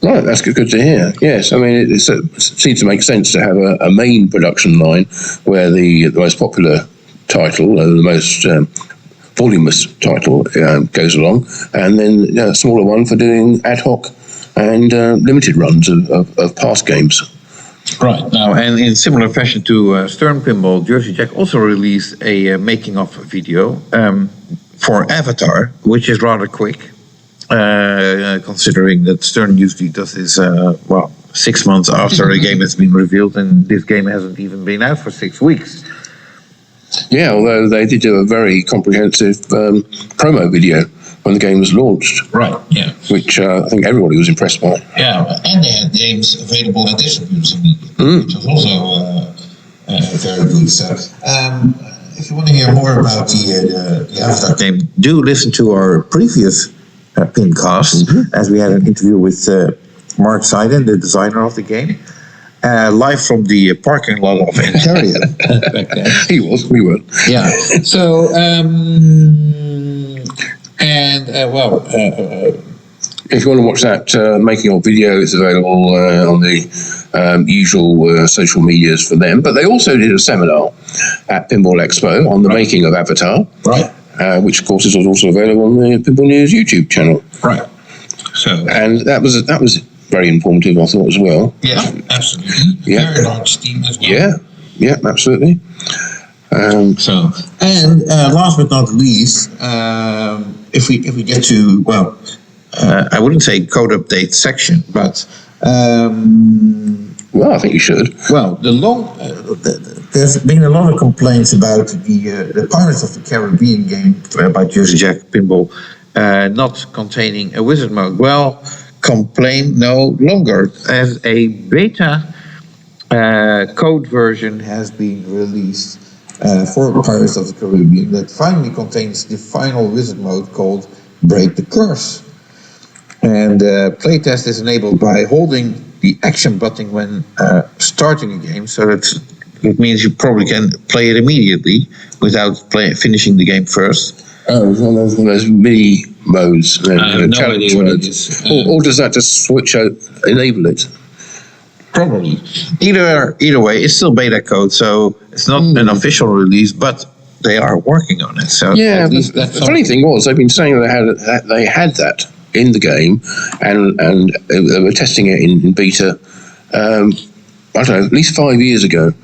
Right, that's good to hear. Yes, I mean, it seems to make sense to have a main production line where the most popular title, the most voluminous title goes along, and then a smaller one for doing ad hoc and limited runs of past games. Right. Now, and in similar fashion to Stern Pinball, Jersey Jack also released a making-of video for Avatar, which is rather quick. Considering that Stern usually does this 6 months after a game has been revealed, and this game hasn't even been out for 6 weeks. Yeah, although they did do a very comprehensive promo video when the game was launched. Right, yeah. Which I think everybody was impressed by. Yeah, and they had games available at distributors immediately, which was also very good. So, if you want to hear more about the Avatar game, do listen to our previous PINcast, as we had an interview with Mark Seiden, the designer of the game, live from the parking lot of Ontario. We were. Yeah. So, if you want to watch that making of video, it's available on the usual social medias for them. But they also did a seminar at Pinball Expo on the making of Avatar. Right. Which of course is also available on the Pinball News YouTube channel. Right. So, and that was very informative, I thought, as well. Yeah, absolutely. Yeah. Very large team as well. Yeah, absolutely. Last but not least, if we get to I wouldn't say code update section, but well, I think you should. Well, there's been a lot of complaints about the Pirates of the Caribbean game by Jersey Jack Pinball not containing a wizard mode. Well, complain no longer, as a beta code version has been released for Pirates of the Caribbean that finally contains the final wizard mode called Break the Curse. And playtest is enabled by holding the action button when starting a game, so it means you probably can play it immediately without finishing the game first. Oh, one of those mini modes, no idea what it is. Or does that just enable it? Probably. Either way, it's still beta code, so it's not an official release, but they are working on it. So yeah, the funny thing was they've been saying they had that in the game, and they were testing it in beta. I don't know, at least 5 years ago.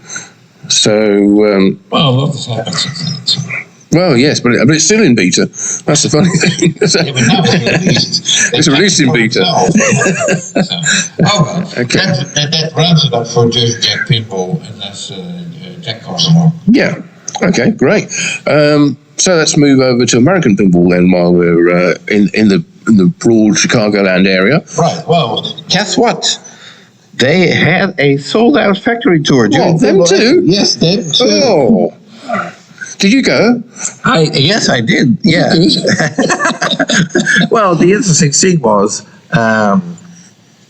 So well, a lot has happened since then. Well, yes, but it's still in beta. That's the funny thing. Yeah, but now it's released. It's released in beta. Okay. That rounds it up for Jersey Jack Pinball, and that's Jack Carson. Yeah. Okay. Great. So let's move over to American Pinball then, while we're in the broad Chicagoland area. Right. Well, guess what? They had a sold-out factory tour. Them too? Yes, them too. Oh. Did you go? Yes, I did. Yeah. Well, the interesting thing was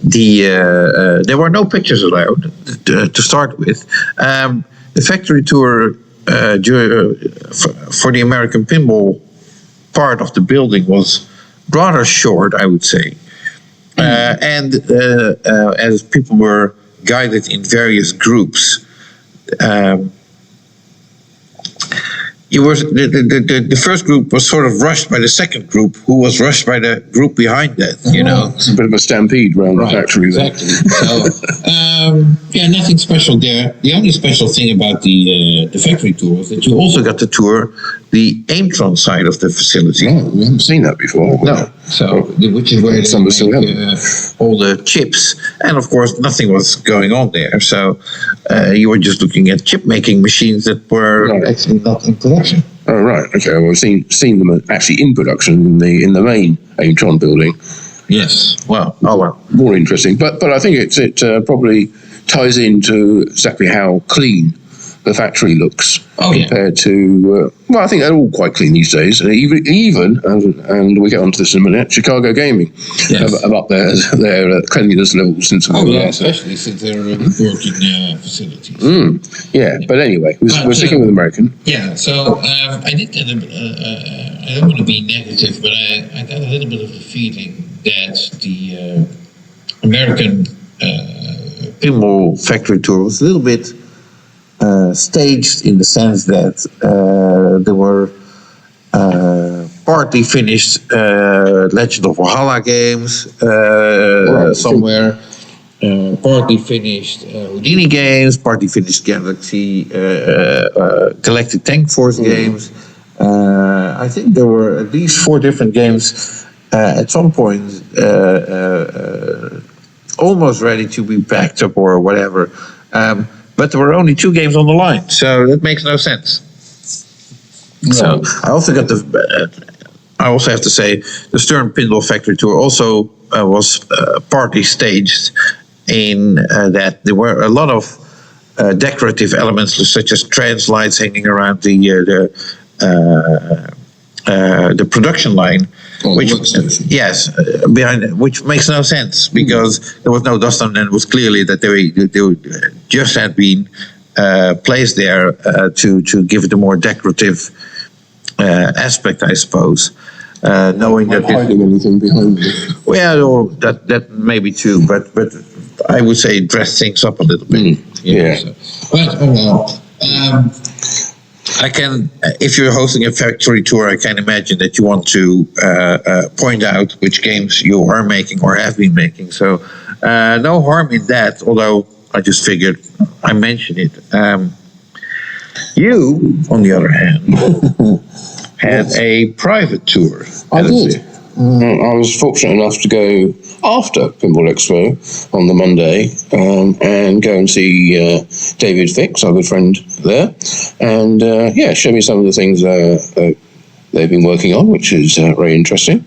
there were no pictures allowed to start with. The factory tour for the American Pinball part of the building was rather short, I would say. And as people were guided in various groups, the first group was sort of rushed by the second group, who was rushed by the group behind that. You know, it's a bit of a stampede around the factory. Exactly. So, nothing special there. The only special thing about the factory tour was that you also got to tour the Aimtron side of the facility. Oh, we haven't seen that before. No. So, which is where they make all the chips, and of course, nothing was going on there. So, you were just looking at chip making machines that were actually not in production. Oh, right. Okay. Well, I've seen them actually in production in the main Aimtron building. Yes. Well. More interesting, but I think it probably ties into exactly how clean the factory looks Oh, compared to, well, I think they're all quite clean these days. And even and we'll get onto this in a minute, Chicago Gaming have up their cleanliness levels since especially since they're working facilities. Yeah, but anyway, we're sticking with American. Yeah, so I did get I don't want to be negative, but I got a little bit of a feeling that the American pinball factory tour was a little bit staged in the sense that there were partly finished Legend of Valhalla games somewhere, partly finished Houdini games, partly finished Galaxy Galactic Tank Force games. I think there were at least 4 different games at some point almost ready to be packed up or whatever. But there were only 2 games on the line, so that makes no sense. No. So I also have to say the Stern Pinball Factory Tour also was partly staged in that there were a lot of decorative elements such as trans lights hanging around the production line, which makes no sense because there was no dust on, and it was clearly that they just had been placed there to give it a more decorative aspect, I suppose. Knowing that hiding anything behind it. Well, that maybe too, but I would say dress things up a little bit. I can, if you're hosting a factory tour, I can imagine that you want to point out which games you are making or have been making. So no harm in that, although I just figured I mentioned it. You, on the other hand, had a private tour. I did. I was fortunate enough to go after Pinball Expo on the Monday and go and see David Fix, our good friend there, and show me some of the things they've been working on, which is very interesting,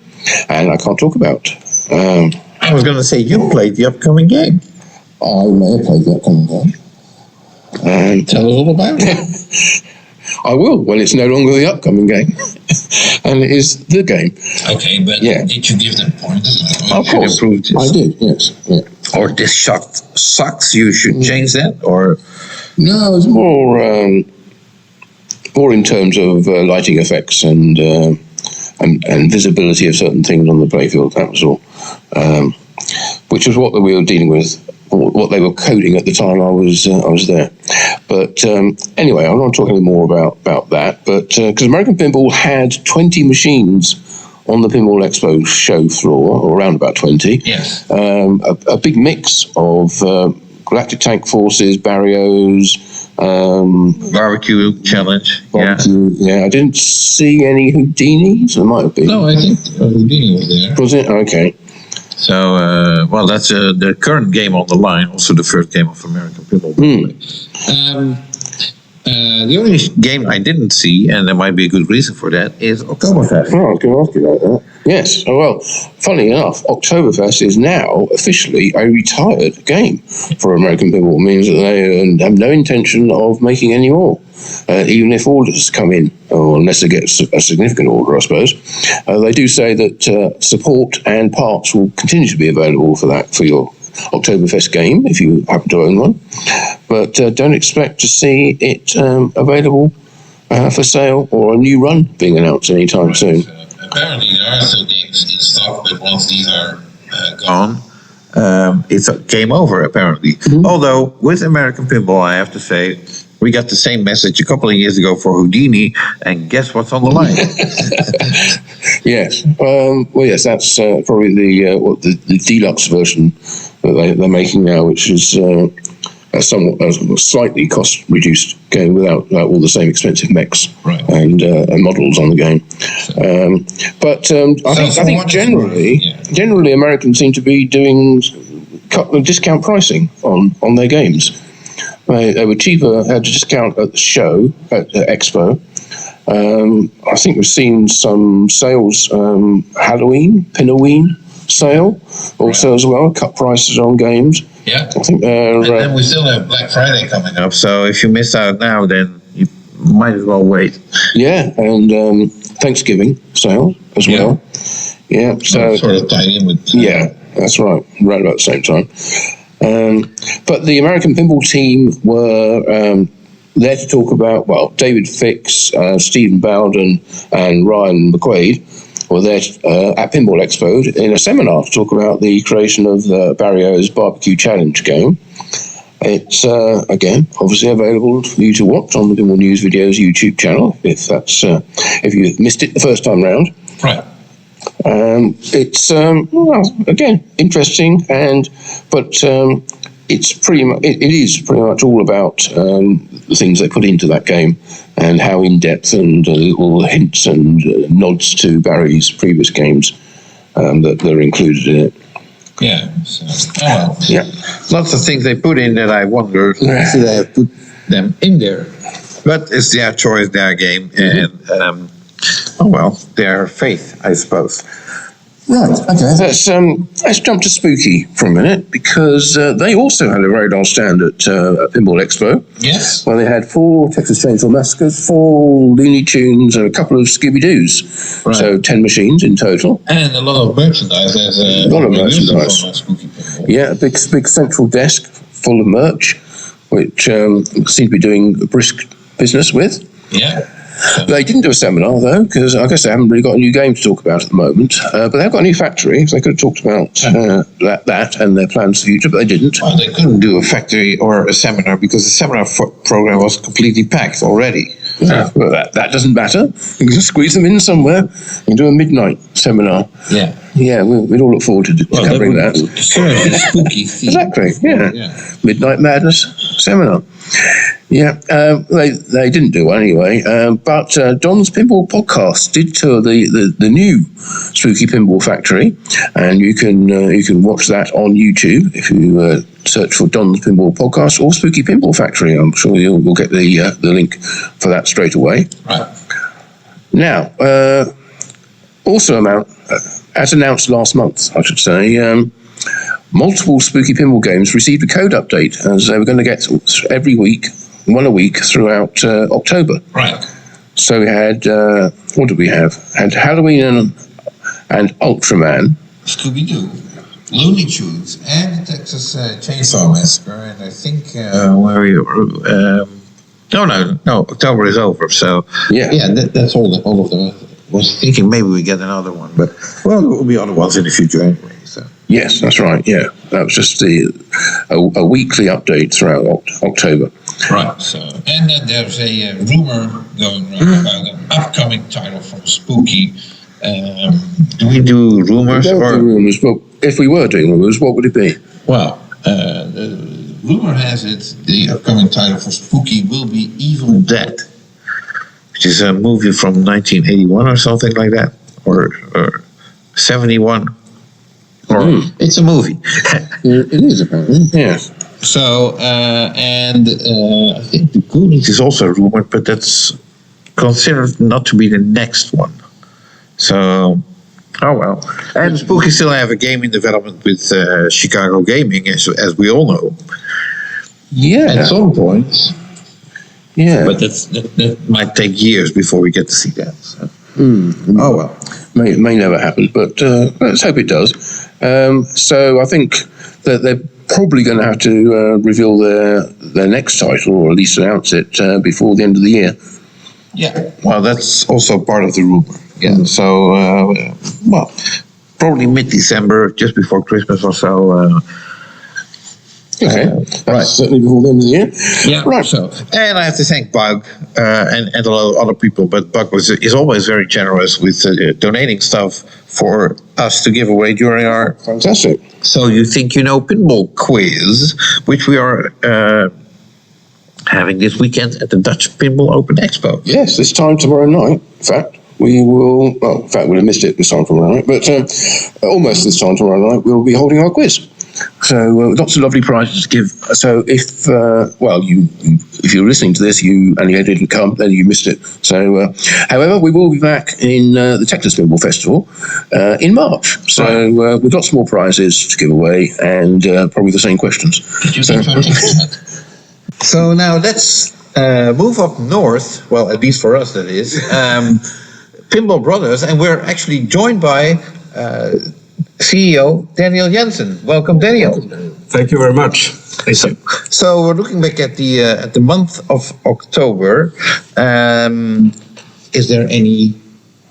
and I can't talk about. I was going to say you played the upcoming game. I may have played the upcoming game. Tell us all about it. I will when it's no longer the upcoming game, and it is the game. Okay, but did you give them points? Of course, I did. Yes. Yeah. Or this shot sucks. You should change that, or no? It's more in terms of lighting effects and visibility of certain things on the playfield. That was all, which was what we were dealing with. What they were coding at the time I was there. But anyway, I'm not talking any more about that. But because American Pinball had 20 machines on the Pinball Expo show floor, or around about 20. Yes. A big mix of Galactic Tank Forces, Barrios, Barbecue Challenge. Yeah, I didn't see any Houdinis. There might have been. No, I think Houdini was there. Was it? Okay. So, that's the current game on the line, also the first game of American Pinball. The only game I didn't see, and there might be a good reason for that, is Oktoberfest. Oh, I was going to ask you about that. Yes. Oh, well, funny enough, Oktoberfest is now officially a retired game for American Pinball. It means that they have no intention of making any more. Even if orders come in, or unless they get a significant order, I suppose. They do say that support and parts will continue to be available for your Oktoberfest game, if you happen to own one. But don't expect to see it available for sale or a new run being announced anytime soon. Apparently there are still games in stock, but once these are gone, it's a game over, apparently. Mm-hmm. Although, with American Pinball, I have to say, we got the same message a couple of years ago for Houdini, and guess what's on the line? Yes. Well, yes, that's probably the deluxe version that they're making now, which is a slightly cost-reduced game without all the same expensive mechs and models on the game. I think generally Americans seem to be doing discount pricing on their games. They were cheaper, had a discount at the show, at the Expo. I think we've seen some sales, Pinoween sale also as well, cut prices on games. Yeah. I think and then we still have Black Friday coming up, so if you miss out now, then you might as well wait. Yeah, and Thanksgiving sale as well. Yeah, so sort of tied in with. Yeah, that's right about the same time. But the American pinball team were there to talk about, well, David Fix, Stephen Bowden, and Ryan McQuaid were there at Pinball Expo in a seminar to talk about the creation of Barrio's Barbecue Challenge game. It's, again, obviously available for you to watch on the Pinball News Videos YouTube channel, if you missed it the first time round. Right. It's, well, again, interesting, but it's pretty much, it is pretty much all about the things they put into that game and how in-depth and little hints and nods to Barry's previous games that are included in it. Yeah. So, yeah. Lots of things they put in that I wonder should they have put them in there. But it's their choice, their game, and their faith, I suppose. Right, okay. Let's jump to Spooky for a minute, because they also had a very large stand at Pinball Expo. Yes. Where they had 4 Texas Chainsaw Massacres, 4 Looney Tunes, and a couple of Scooby-Doos. Right. So 10 machines in total. And a lot of merchandise. There's a lot of merchandise. Spooky Pinball. Yeah, a big central desk full of merch, which seem to be doing brisk business with. Yeah. They didn't do a seminar, though, because I guess they haven't really got a new game to talk about at the moment. But they've got a new factory, so they could have talked about that and their plans for the future, but they didn't. Well, they couldn't do a factory or a seminar because the seminar program was completely packed already. Yeah, well, that doesn't matter. You can just squeeze them in somewhere and do a midnight seminar. Yeah. Yeah, we'd all look forward to covering that. Spooky theme. Exactly, yeah. Midnight Madness seminar. Yeah, they didn't do one anyway, but Don's Pinball Podcast did tour the new Spooky Pinball Factory, and you can watch that on YouTube if you search for Don's Pinball Podcast or Spooky Pinball Factory. I'm sure you'll get the link for that straight away. Right. Now, also as announced last month, I should say, multiple Spooky Pinball games received a code update, as they were going to get every week, one a week throughout October. Right. So we had, what did we have? Had Halloween and Ultraman. Scooby-Doo, Looney Tunes, and the Texas Chainsaw Massacre, and I think no, October is over, so yeah, that's all of them. I was thinking maybe we get another one, but there will be other ones in the future anyway. So. Yes, that's right. Yeah, that was just a weekly update throughout October. Right. So, and then there's a rumor going around about an upcoming title from Spooky. Do we do rumors? We don't do rumors, but if we were doing rumors, what would it be? Well, the rumor has it the upcoming title for Spooky will be Evil Dead, which is a movie from 1981 or something like that, or 71. It's a movie. It is, apparently. Yeah. So, and I think the Goonies is also rumored, but that's considered not to be the next one. So, oh well. And Spooky still have a game in development with Chicago Gaming, as we all know. Yeah. At some point. Yeah. But that might take years before we get to see that. So. Oh well. May never happen, but let's hope it does. So I think that they're probably going to have to reveal their next title, or at least announce it before the end of the year. Yeah. Well, that's also part of the rumor. Yeah. So, probably mid-December, just before Christmas or so. Okay. Right. Certainly before the end of the year. Yeah. Right. So, and I have to thank Bug and a lot of other people, but Bug is always very generous with donating stuff for us to give away during our fantastic. So you think you know pinball quiz, which we are having this weekend at the Dutch Pinball Open Expo. Yes, this time tomorrow night. In fact, we will, well, in fact, we'll have missed it this time tomorrow night, but almost this time tomorrow night, we'll be holding our quiz. So lots of lovely prizes to give. So if you're listening to this, you didn't come, then you missed it. So, however, we will be back in the Texas Pinball Festival in March. So we've got some more prizes to give away and probably the same questions. So now let's move up north. Well, at least for us, that is Pinball Brothers, and we're actually joined by CEO Daniel Janson. Welcome, Daniel. Thank you very much. Thank you. So we're looking back at the month of October. Is there any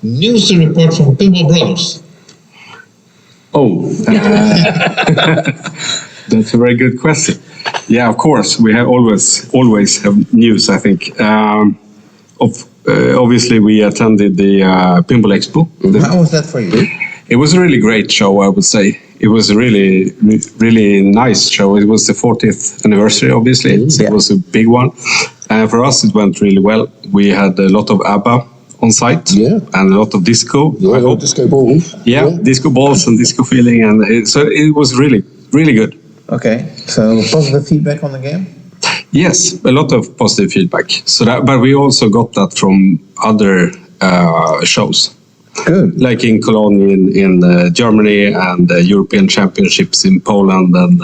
news to report from Pinball Brothers? That's a very good question. Yeah, of course, we have always have news. I think. Obviously, we attended the Pinball Expo. How was that for you? It was a really great show, I would say. It was a really, really nice show. It was the 40th anniversary, obviously. It was a big one. And for us, it went really well. We had a lot of ABBA on site and a lot of disco. Yeah, disco balls. Yeah, disco balls and disco feeling. And so it was really, really good. Okay, so positive feedback on the game? Yes, a lot of positive feedback. But we also got that from other shows. Good. Like in Cologne in Germany and the European Championships in Poland and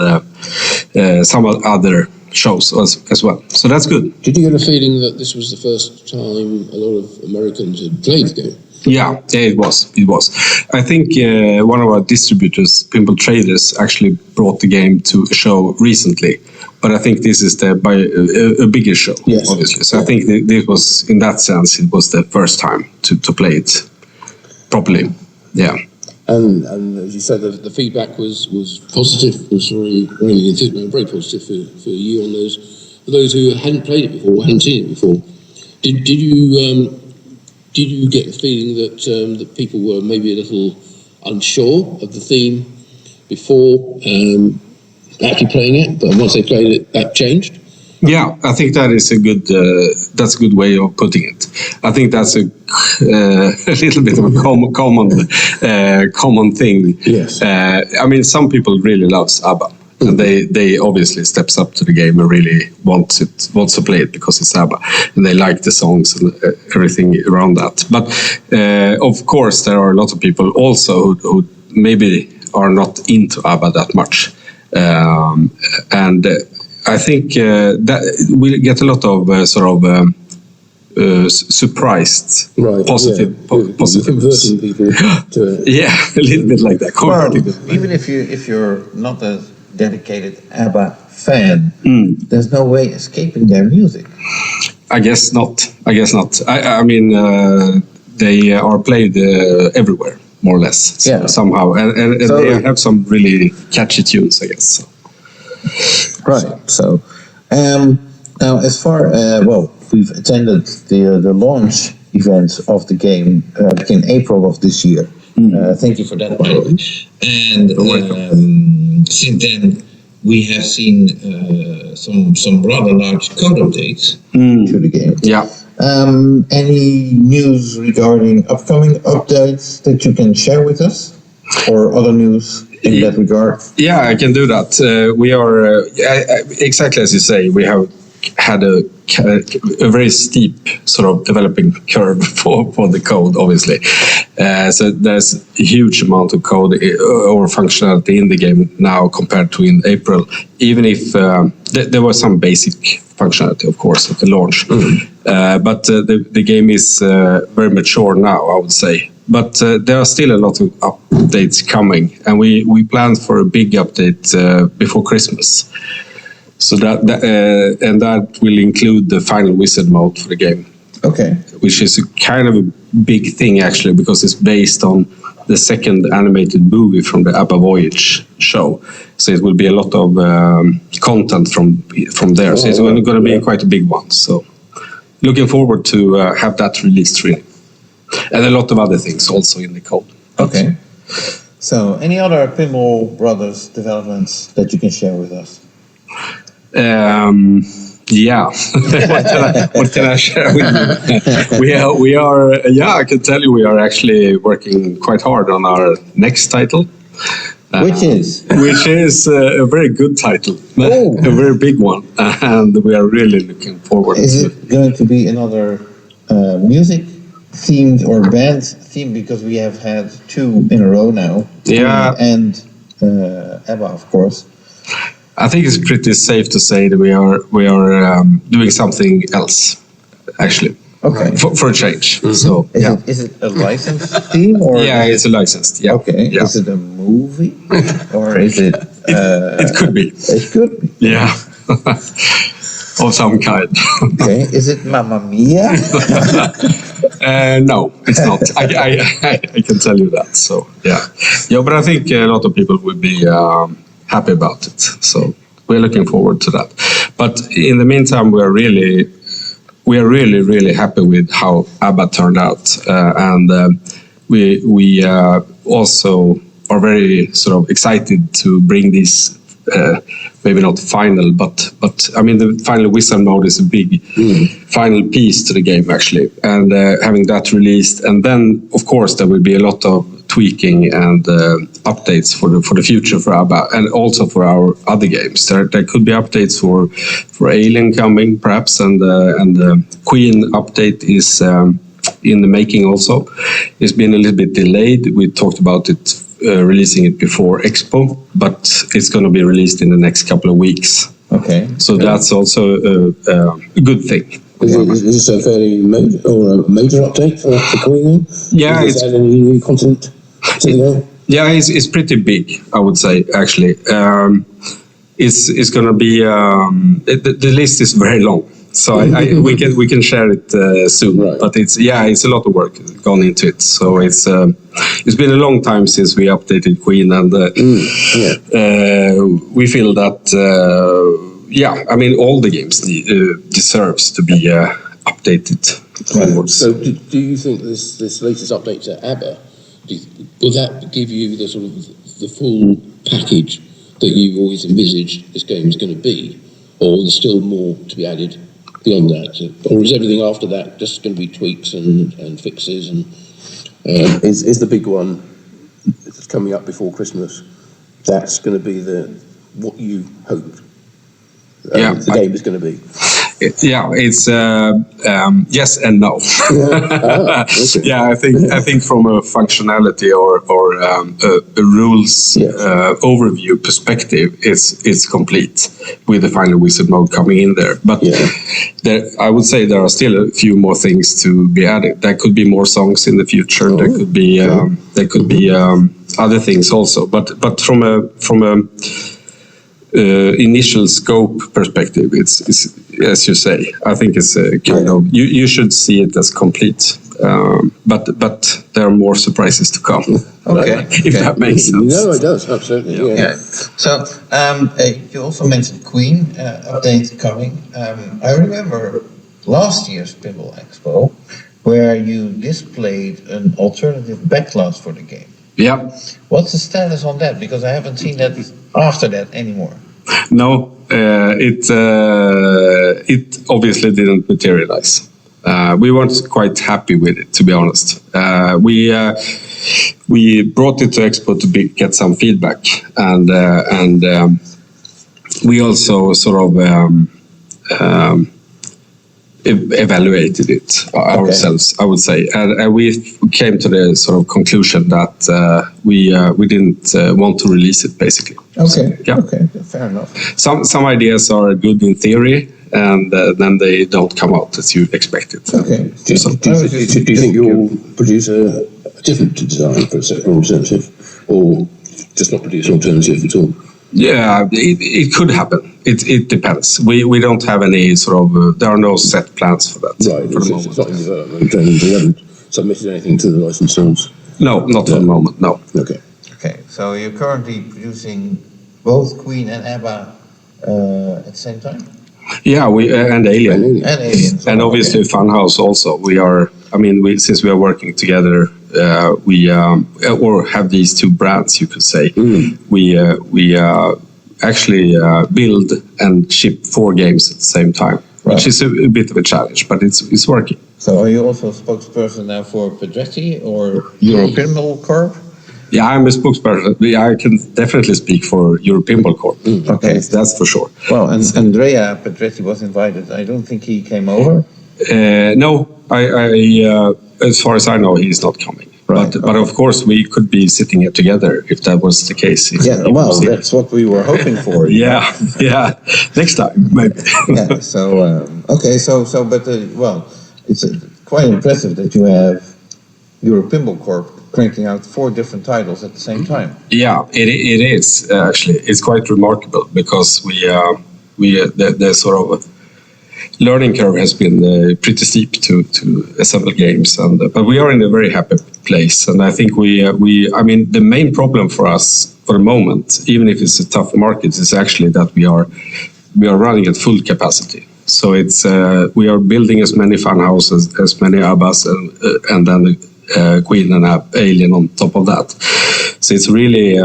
some other shows as well. So that's good. Did you get a feeling that this was the first time a lot of Americans had played the game? Yeah, it was. I think one of our distributors, Pinball Traders, actually brought the game to a show recently. But I think this is a bigger show, obviously. So I think this was, in that sense, it was the first time to play it properly. Yeah. And as you said, the feedback was positive. Was very positive for you on those. For those who hadn't played it before, hadn't seen it before, did you get the feeling that people were maybe a little unsure of the theme before actually playing it, but once they played it, that changed? Yeah, I think that is a good way of putting it. I think that's a little bit of a common thing. Yes. I mean, some people really love ABBA, and they obviously steps up to the game and really wants to play it because it's ABBA, and they like the songs and everything around that. But of course, there are a lot of people also who maybe are not into ABBA that much, and I think that we get a lot of surprised, positive. Converting people to it. Yeah, a little bit like that. Well, even if you're not a dedicated ABBA fan, there's no way escaping their music. I guess not. I mean, they are played everywhere, more or less. Yeah. Somehow, and so, they have some really catchy tunes, I guess. So. Right. So, now as far we've attended the launch event of the game in April of this year. Thank you for that, by the way. And since then, we have seen some rather large code updates to the game. Yeah. Any news regarding upcoming updates that you can share with us, or other news in that regard? Yeah, I can do that. We are exactly as you say. We have had a very steep sort of developing curve for the code, obviously. So there's a huge amount of code or functionality in the game now compared to in April, even if there was some basic functionality, of course, at the launch. But the game is very mature now, I would say. But there are still a lot of updates coming, and we planned for a big update before Christmas. So that will include the final wizard mode for the game. Okay. Which is a kind of a big thing, actually, because it's based on the second animated movie from the ABBA Voyage show. So it will be a lot of content from there. So it's going to be quite a big one. So looking forward to have that released, really. And a lot of other things also in the code. Okay. So any other Pinball Brothers developments that you can share with us? Yeah, what can I share with you? We are. Yeah, I can tell you we are actually working quite hard on our next title. Which is a very good title, a very big one, and we are really looking forward to it. Is it going to be another music themed or band themed? Because we have had 2 in a row now. Yeah. And ABBA, of course. I think it's pretty safe to say that we are doing something else, actually. Okay. For a change. Mm-hmm. So Is it a licensed theme or? Yeah, it's a licensed. Yeah. Okay. Yeah. Is it a movie or is it? It could be. It could be. Yeah. Of some kind. Okay. Is it Mamma Mia? No, it's not. I can tell you that. So yeah. But I think a lot of people will be happy about it. So we're looking forward to that. But in the meantime, we are really happy with how ABBA turned out, and we also are very sort of excited to bring this. Maybe not final, but I mean the final whistle mode is a big final piece to the game actually, and having that released, and then of course there will be a lot of tweaking and updates for the future for ABBA, and also for our other games. There could be updates for Alien coming perhaps, and Queen update is in the making also. It's been a little bit delayed. We talked about it. Releasing it before Expo, but it's going to be released in the next couple of weeks. Okay. So that's also a good thing. Is this a fairly major update for Queen? Yeah, is that any new content? Yeah, it's pretty big, I would say. Actually, it's going to be the list is very long. So we can share it soon, right. But it's a lot of work gone into it. So it's been a long time since we updated Queen, and we feel that I mean all the games deserves to be updated. So do you think this latest update to ABBA will that give you the sort of the full package that you've always envisaged this game is going to be, or there's still more to be added beyond that, or is everything after that just going to be tweaks and fixes? And is the big one that's coming up before Christmas? That's going to be what you hoped the game is going to be. It's yes and no. Okay. Yeah, I think from a functionality or a rules overview perspective, it's complete with the final wizard mode coming in there. But I would say there are still a few more things to be added. There could be more songs in the future. There could be other things also. But from a initial scope perspective, it's as you say. I think it's kind of you should see it as complete, but there are more surprises to come. Okay, if that makes sense. No, it does absolutely. Yeah. So you also mentioned Queen update coming. I remember last year's Pinball Expo where you displayed an alternative backlash for the game. Yeah. What's the status on that? Because I haven't seen that after that anymore. No, it obviously didn't materialize. We weren't quite happy with it, to be honest. We brought it to Expo to get some feedback, and we also sort of evaluated it ourselves, I would say, and we came to the sort of conclusion that we didn't want to release it, basically. Okay. So, okay, fair enough. Some ideas are good in theory, and then they don't come out as you expected. Okay. Do you think you'll produce a different design for an alternative, or just not produce an alternative at all? Yeah, it could happen. It depends. We don't have any sort of there are no set plans for that. Right, for the moment. It's not in development, and we haven't submitted anything to the licensors. No, not for the moment. No. Okay. Okay, so you're currently producing both Queen and ABBA at the same time. Yeah, and Alien. And Alien. And obviously Funhouse also. Since we are working together, we or have these two brands, you could say. We actually build and ship 4 games at the same time. which is a bit of a challenge, but it's working. So are you also a spokesperson now for Pedretti or European Pinball Corp? Yeah, I'm a spokesperson. I can definitely speak for European Pinball Corp. Okay. That's for sure. Well, and Andrea Pedretti was invited. I don't think he came over. No, I as far as I know, he's not coming. Right. But of course, we could be sitting here together if that was the case. Yeah, well, that's what we were hoping for. Yeah. Next time, maybe. Yeah. So but well, it's quite impressive that you have European Pinball Corp cranking out 4 different titles at the same time. Yeah, it is actually. It's quite remarkable because the sort of learning curve has been pretty steep to assemble games, but we are in a very happy place. And I think I mean, the main problem for us for the moment, even if it's a tough market, is actually that we are running at full capacity. So it's we are building as many fun houses, as many Abbas, and then Queen and Alien on top of that. So it's really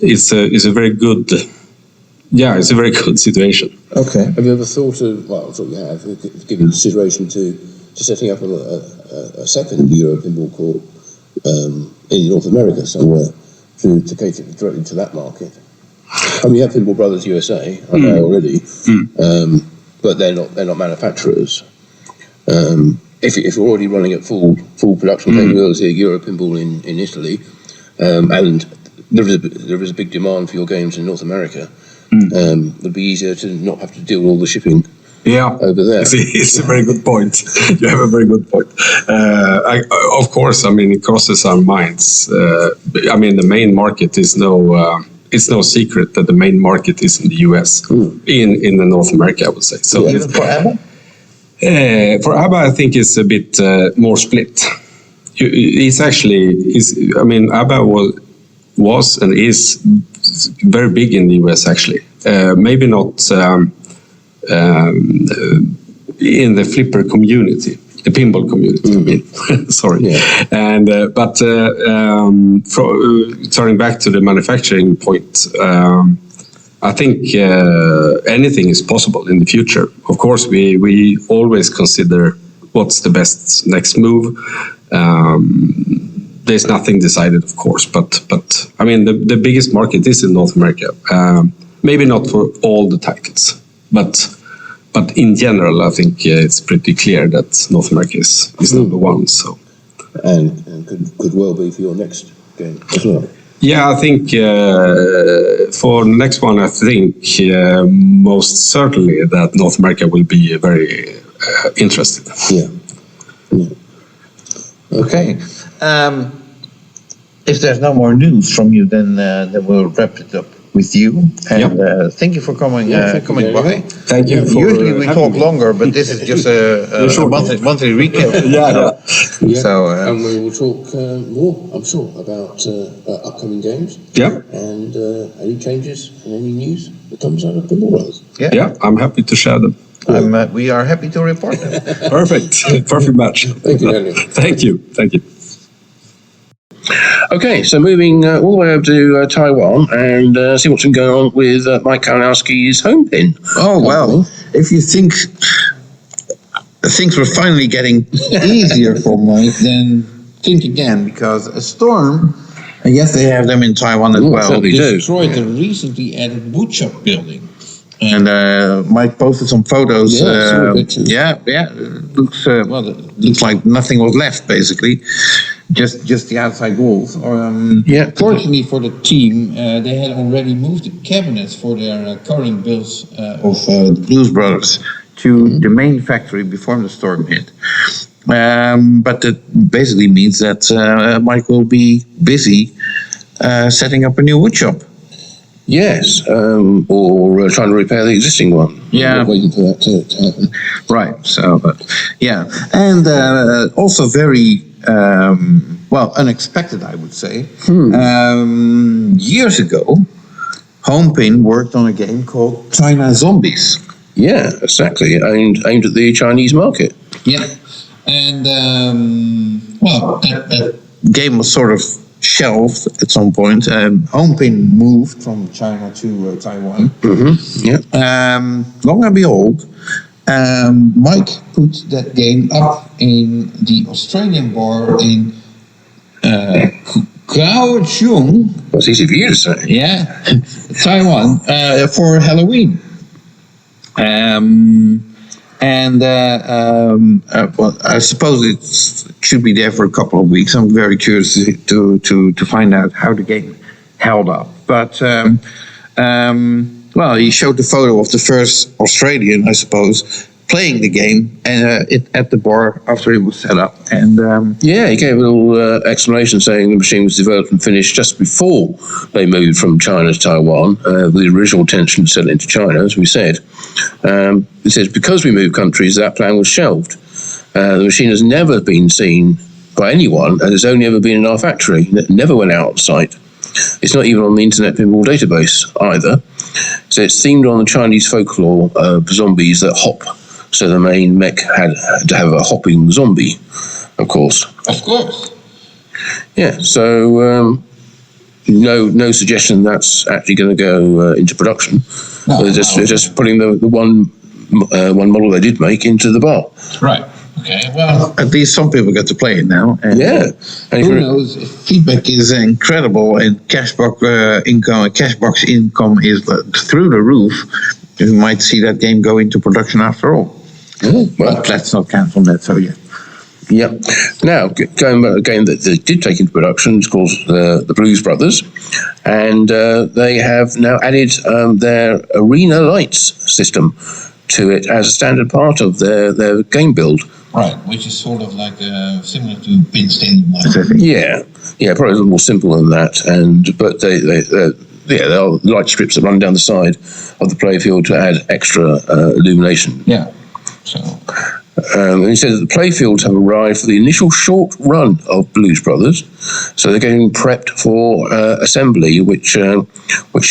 it's a very good. Yeah, it's a very good situation. Okay. Have you ever thought of, well, I'm sure you have, given consideration to setting up a second Euro Pinball Corp in North America somewhere to cater directly to that market? I mean, you have Pinball Brothers USA, I know already, but they're not manufacturers. If you're already running at full production capability at Euro Pinball in Italy, and there is a big demand for your games in North America, it'd be easier to not have to deal with all the shipping over there. It's a very good point. You have a very good point. Of course, I mean, it crosses our minds. I mean, the main market is it's no secret that the main market is in the US, in North America, I would say. So even for ABBA? For ABBA, I think it's a bit more split. I mean, ABBA was and is very big in the US, actually. Maybe not in the flipper community, the pinball community. I mean. Sorry. Yeah. And but turning back to the manufacturing point, I think anything is possible in the future. Of course, we always consider what's the best next move. There's nothing decided, of course, but I mean, the biggest market is in North America. Maybe not for all the titles, but in general, I think it's pretty clear that North America is number one. So, and could well be for your next game as well. Yeah, I think for the next one, I think most certainly that North America will be very interested. Yeah. Okay. If there's no more news from you, then we'll wrap it up with you. And thank you for coming by. Thank you. Usually we talk longer, but this is just a monthly recap. So and we will talk more, I'm sure, about upcoming games. Yeah. And any changes and any news that comes out of Pinball Brothers. Yeah, I'm happy to share them. We are happy to report them. Perfect match. Thank you, Daniel. Thank you. Okay, so moving all the way over to Taiwan and see what's been going on with Mike Kalinowski's home pin. Oh, well, if you think things were finally getting easier for Mike, then think again, because a storm, and yes, they have them in Taiwan as well, destroyed the recently added woodshop building. And Mike posted some photos. Looks like nothing was left, basically. Just the outside walls. Fortunately for the team, they had already moved the cabinets for their current builds of the Blues Brothers to the main factory before the storm hit. But that basically means that Mike will be busy setting up a new woodshop. Yes, or trying to repair the existing one. Yeah. We're waiting for that to happen. Right, so, and also very, unexpected, I would say. Years ago, Homepin worked on a game called China Zombies. Yeah, exactly, aimed at the Chinese market. Yeah, and, that game was sort of shelved at some point. Homepin moved from China to Taiwan. Mm-hmm. Yeah. Long and behold, Mike put that game up in the Australian bar in Kaohsiung. That's easy for you to say. Yeah, Taiwan, for Halloween. Well, I suppose it should be there for a couple of weeks. I'm very curious to find out how the game held up. But well, he showed the photo of the first Australian, I suppose, playing the game at the bar after it was set up. And yeah, he gave a little explanation saying the machine was developed and finished just before they moved from China to Taiwan, with the original intention to sell it into China, as we said. He says, because we moved countries, that plan was shelved. The machine has never been seen by anyone, and has only ever been in our factory. It never went out of sight. It's not even on the Internet Pinball database either. So it's themed on the Chinese folklore for zombies that hop. So the main mech had to have a hopping zombie, of course. of course. Yeah, so no suggestion that's actually going to go into production. No, They're just putting the one model they did make into the bar. Right. Okay. Well, at least some people get to play it now. And Yeah. And who knows? Feedback is incredible, and cashbox income is through the roof. You might see that game go into production after all. well, But let's not count on that. So yeah. yeah. Now, going back, a game that they did take into production is called the Blues Brothers, and they have now added their arena lights system to it as a standard part of their game build. Right, which is sort of like similar to Pin Stadium lights, I think. Yeah, probably a little more simple than that, but there are light strips that run down the side of the playfield to add extra illumination. Yeah. So. And he said that the playfields have arrived for the initial short run of Blues Brothers, so they're getting prepped for assembly, which should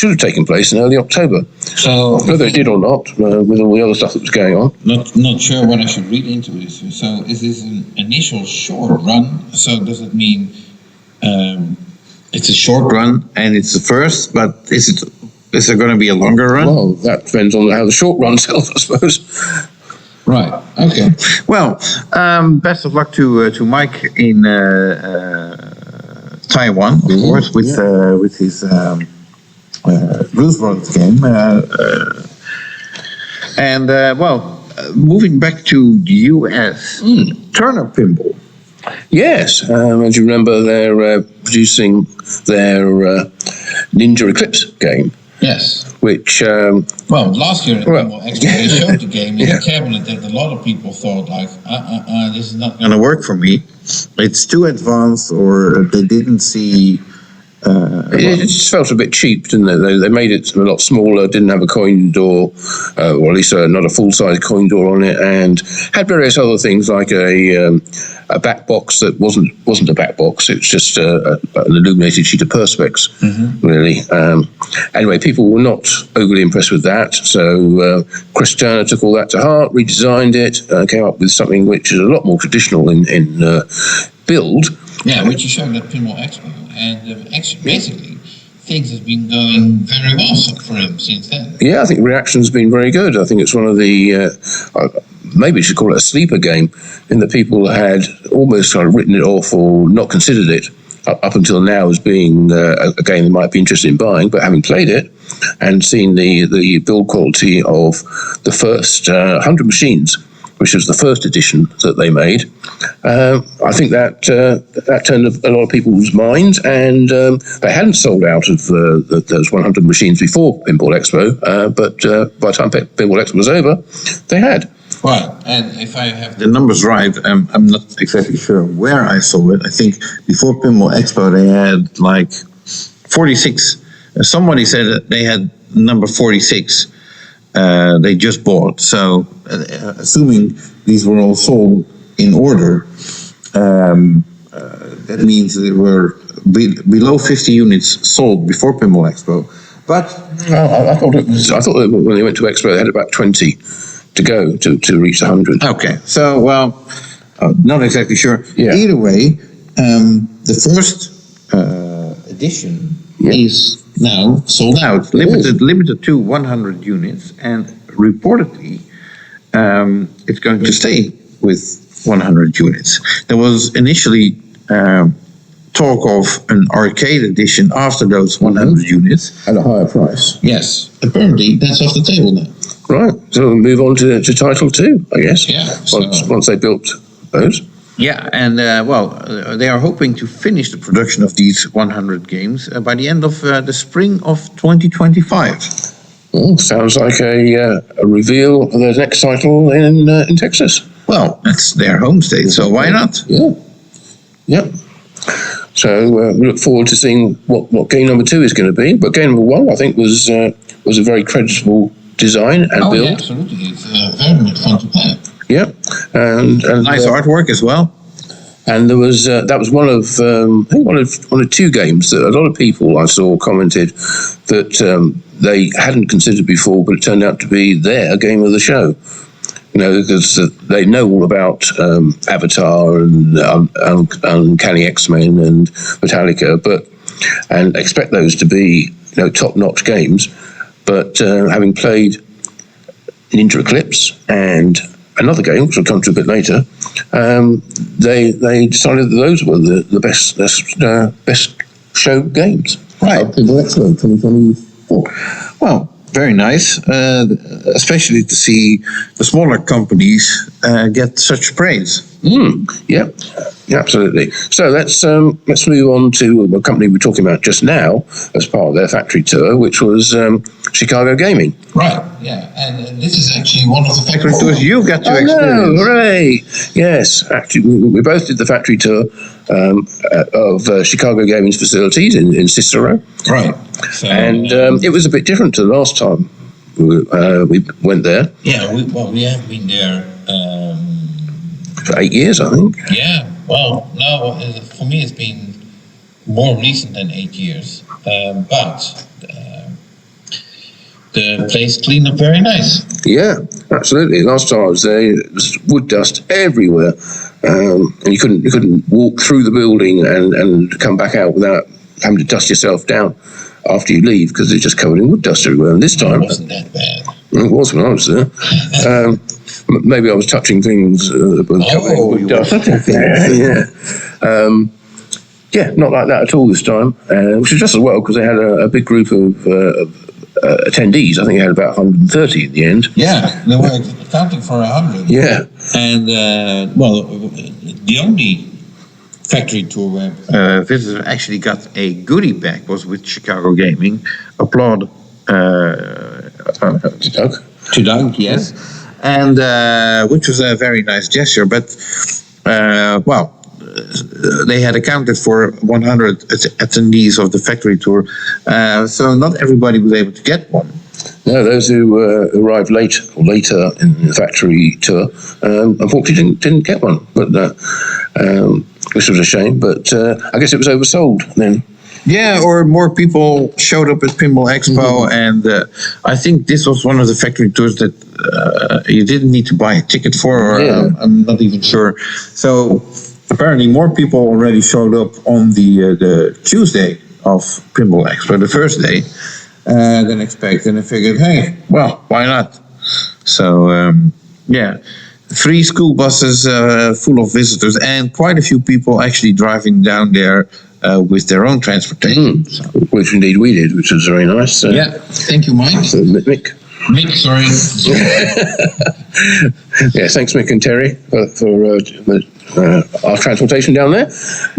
have taken place in early October. So Whether it did or not, with all the other stuff that was going on. not sure what I should read into this. So is this an initial short run? So does it mean it's a short run and it's the first, but is there going to be a longer run? Well, that depends on how the short run sells, I suppose. Right. Okay. Well, best of luck to Mike in Taiwan, of course, with his Blues Brothers game. Moving back to the US, Turner Pinball. Yes, as you remember, they're producing their Ninja Eclipse game. Yes. Which last year at Pinball Expo, they showed the game in a cabinet that a lot of people thought like, this is not going to work for me. It's too advanced, or they didn't see. It just felt a bit cheap, didn't it? They made it a lot smaller, didn't have a coin door, or at least not a full-size coin door on it, and had various other things like a back box that wasn't a back box. It was just an illuminated sheet of perspex, really. Anyway, people were not overly impressed with that, so Chris Turner took all that to heart, redesigned it, came up with something which is a lot more traditional in build. Yeah, which you showed at Pinball Expo, and basically things have been going very well for him since then. Yeah, I think the reaction's been very good. I think it's one of the maybe you should call it a sleeper game, in that people had almost kind of written it off or not considered it up until now as being a game they might be interested in buying, but having played it and seen the build quality of the first 100 machines, which was the first edition that they made, I think that turned a lot of people's minds, and they hadn't sold out of those 100 machines before Pinball Expo, but by the time Pinball Expo was over, they had. Right, and if I have the numbers right, I'm not exactly sure where I saw it. I think before Pinball Expo they had like 46. Somebody said that they had number 46. They just bought. So, assuming these were all sold in order, that means they were below 50 units sold before Pinball Expo. But I thought that when they went to Expo, they had about 20 to go to reach 100. okay, so not exactly sure. Yeah. Either way, the first edition is now sold out, limited to 100 units, and reportedly it's going to stay with 100 units. There was initially talk of an arcade edition after those 100 units. At a higher price. Yes, apparently that's off the table now. Right, so we'll move on to Title 2, I guess. Yeah. Once they built those. Yeah, and they are hoping to finish the production of these 100 games by the end of the spring of 2025. Well, sounds like a reveal of their next title in Texas. Well, that's their home state, so why not? Yeah. Yep. So we look forward to seeing what game number 2 is going to be. But game number 1, I think, was a very creditable design and build. Yeah, absolutely. It's very much fun to play. Yeah, and Nice artwork as well. And there was that was one of I think one of 2 games that a lot of people I saw commented that they hadn't considered before, but it turned out to be their game of the show. You know, because they know all about Avatar and Uncanny X-Men and Metallica, and expect those to be top-notch games. But having played Ninja Eclipse and another game, which we'll come to a bit later, they decided that those were the best show games. Right. Pinball Expo 2024. Well, very nice, especially to see the smaller companies get such praise. Yeah, absolutely. So let's move on to a company we're talking about just now as part of their factory tour, which was Chicago Gaming. Right, yeah, and this is actually one of the factory tours you got to experience. Oh, hooray! Yes, actually, we both did the factory tour of Chicago Gaming's facilities in Cicero. Right. So, And it was a bit different to the last time we went there. Yeah, we have been there. For 8 years, I think. Yeah, well, no, for me it's been more recent than 8 years. But the place cleaned up very nice. Yeah, absolutely. Last time I was there, it was wood dust everywhere, and you couldn't walk through the building and come back out without having to dust yourself down after you leave because it's just covered in wood dust everywhere. And this time It wasn't that bad. it was when I was there. Maybe I was touching things that were covered in wood dust. Yeah, not like that at all this time, which is just as well because they had a big group of attendees. I think they had about 130 in the end. Yeah, they were counting for 100. Yeah. And, the only factory tour where visitors actually got a goodie bag was with Chicago Gaming. Applaud to Doug, yes. And which was a very nice gesture. But, they had accounted for 100 attendees of the factory tour. So not everybody was able to get one. No, those who arrived later in the factory tour, unfortunately didn't get one. But which was a shame. But I guess it was oversold then. Yeah, or more people showed up at Pinball Expo, and I think this was one of the factory tours that you didn't need to buy a ticket for, or I'm not even sure. So apparently more people already showed up on the Tuesday of Pinball Expo, the first day, than expected, and I figured, hey, well, why not? So, 3 school buses full of visitors, and quite a few people actually driving down there with their own transportation. So. Which indeed we did, which was very nice. Thank you, Mike. So, Mick, sorry. Yeah, thanks, Mick and Terry, for our transportation down there,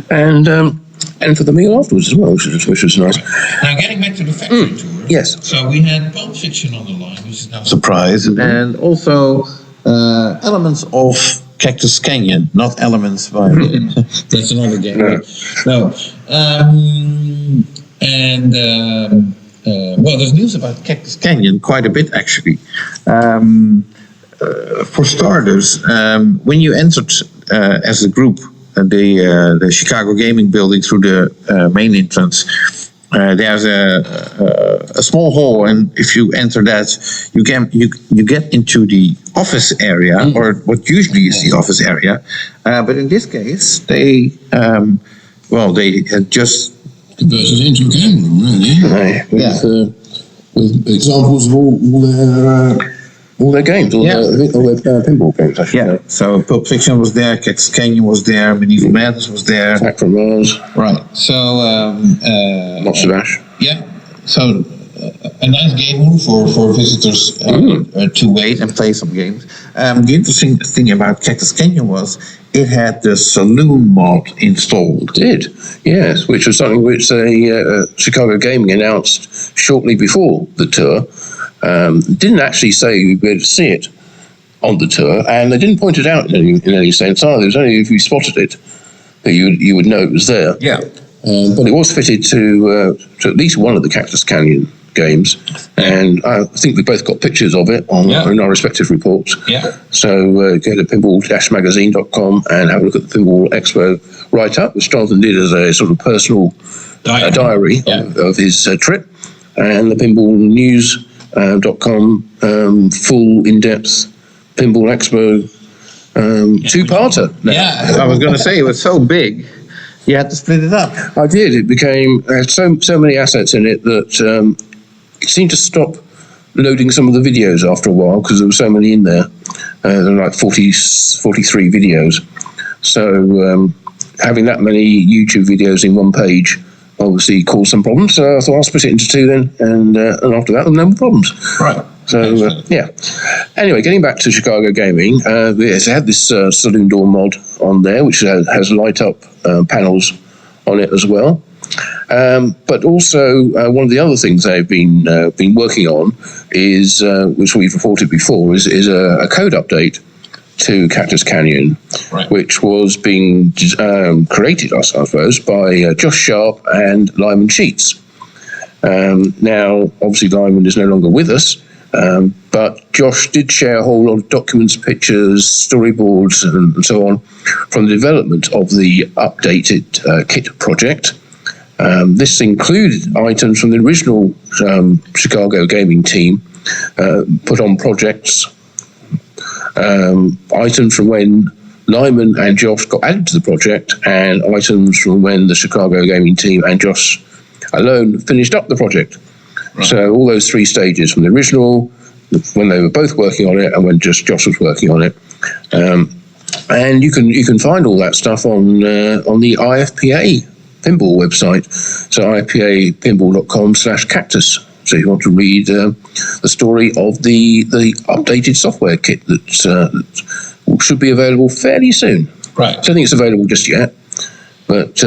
and for the meal afterwards as well, which was nice. Now, getting back to the factory tour. Yes. So we had Pulp Fiction on the line, which is no surprise, and also elements of Cactus Canyon, not Elements by that's another game. No. Well, there's news about Cactus Canyon quite a bit actually. For starters, when you entered as a group the Chicago Gaming building through the main entrance, there's a small hall, and if you enter that, you get into the office area, or what usually is the office area. But in this case, they had just converted it into a game room, really. Right. With examples of all their all their games, all their pinball games, I should Yeah, know. so Pulp Fiction was there, Cactus Canyon was there, Medieval Madness was there. Attack from Mars, Right, so... Lots of Ash. Yeah, so a nice game room for visitors to wait and play some games. The interesting thing about Cactus Canyon was it had the saloon mod installed. Did, yes, which was something which Chicago Gaming announced shortly before the tour. Didn't actually say you'd be able to see it on the tour, and they didn't point it out in any sense either. It was only if you spotted it that you would know it was there. Yeah. But it was fitted to at least one of the Cactus Canyon games, and I think we both got pictures of it in our respective reports. Yeah. So go to pinball-magazine.com and have a look at the Pinball Expo write-up, which Jonathan did as a sort of personal diary of his trip, and the pinballnews.com full in-depth Pinball Expo two-parter. Yeah, I was going to say, it was so big, you had to split it up. I did. It became so many assets in it that it seemed to stop loading some of the videos after a while because there were so many in there. There were like 43 videos. So having that many YouTube videos in one page obviously caused some problems. So I thought I'll split it into two then, and after that, no more problems. Right. So, yeah. Anyway, getting back to Chicago Gaming, it had this saloon door mod on there, which has light-up panels on it as well. But also, one of the other things they've been working on is, which we've reported before, is a code update to Cactus Canyon, which was being created, I suppose, by Josh Sharp and Lyman Sheets. Now, obviously, Lyman is no longer with us, but Josh did share a whole lot of documents, pictures, storyboards, and so on from the development of the updated kit project. This included items from the original Chicago gaming team, put on projects, items from when Lyman and Josh got added to the project, and items from when the Chicago gaming team and Josh alone finished up the project. Right. So all those three stages, from the original, when they were both working on it, and when just Josh was working on it, and you can find all that stuff on the IFPA pinball website. So ifpapinball.com/cactus. So you want to read the story of the updated software kit that should be available fairly soon. Right. I don't think it's available just yet, but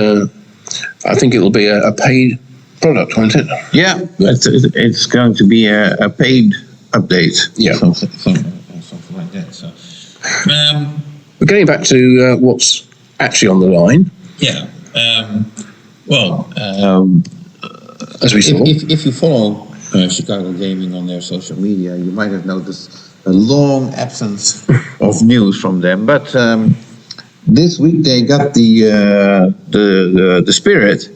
I think it'll be a paid product, won't it? Yeah, it's going to be a paid update. Yeah. Something like that. So, We're getting back to what's actually on the line. Yeah. As we saw. If you follow Chicago Gaming on their social media, you might have noticed a long absence of news from them. But this week they got the spirit,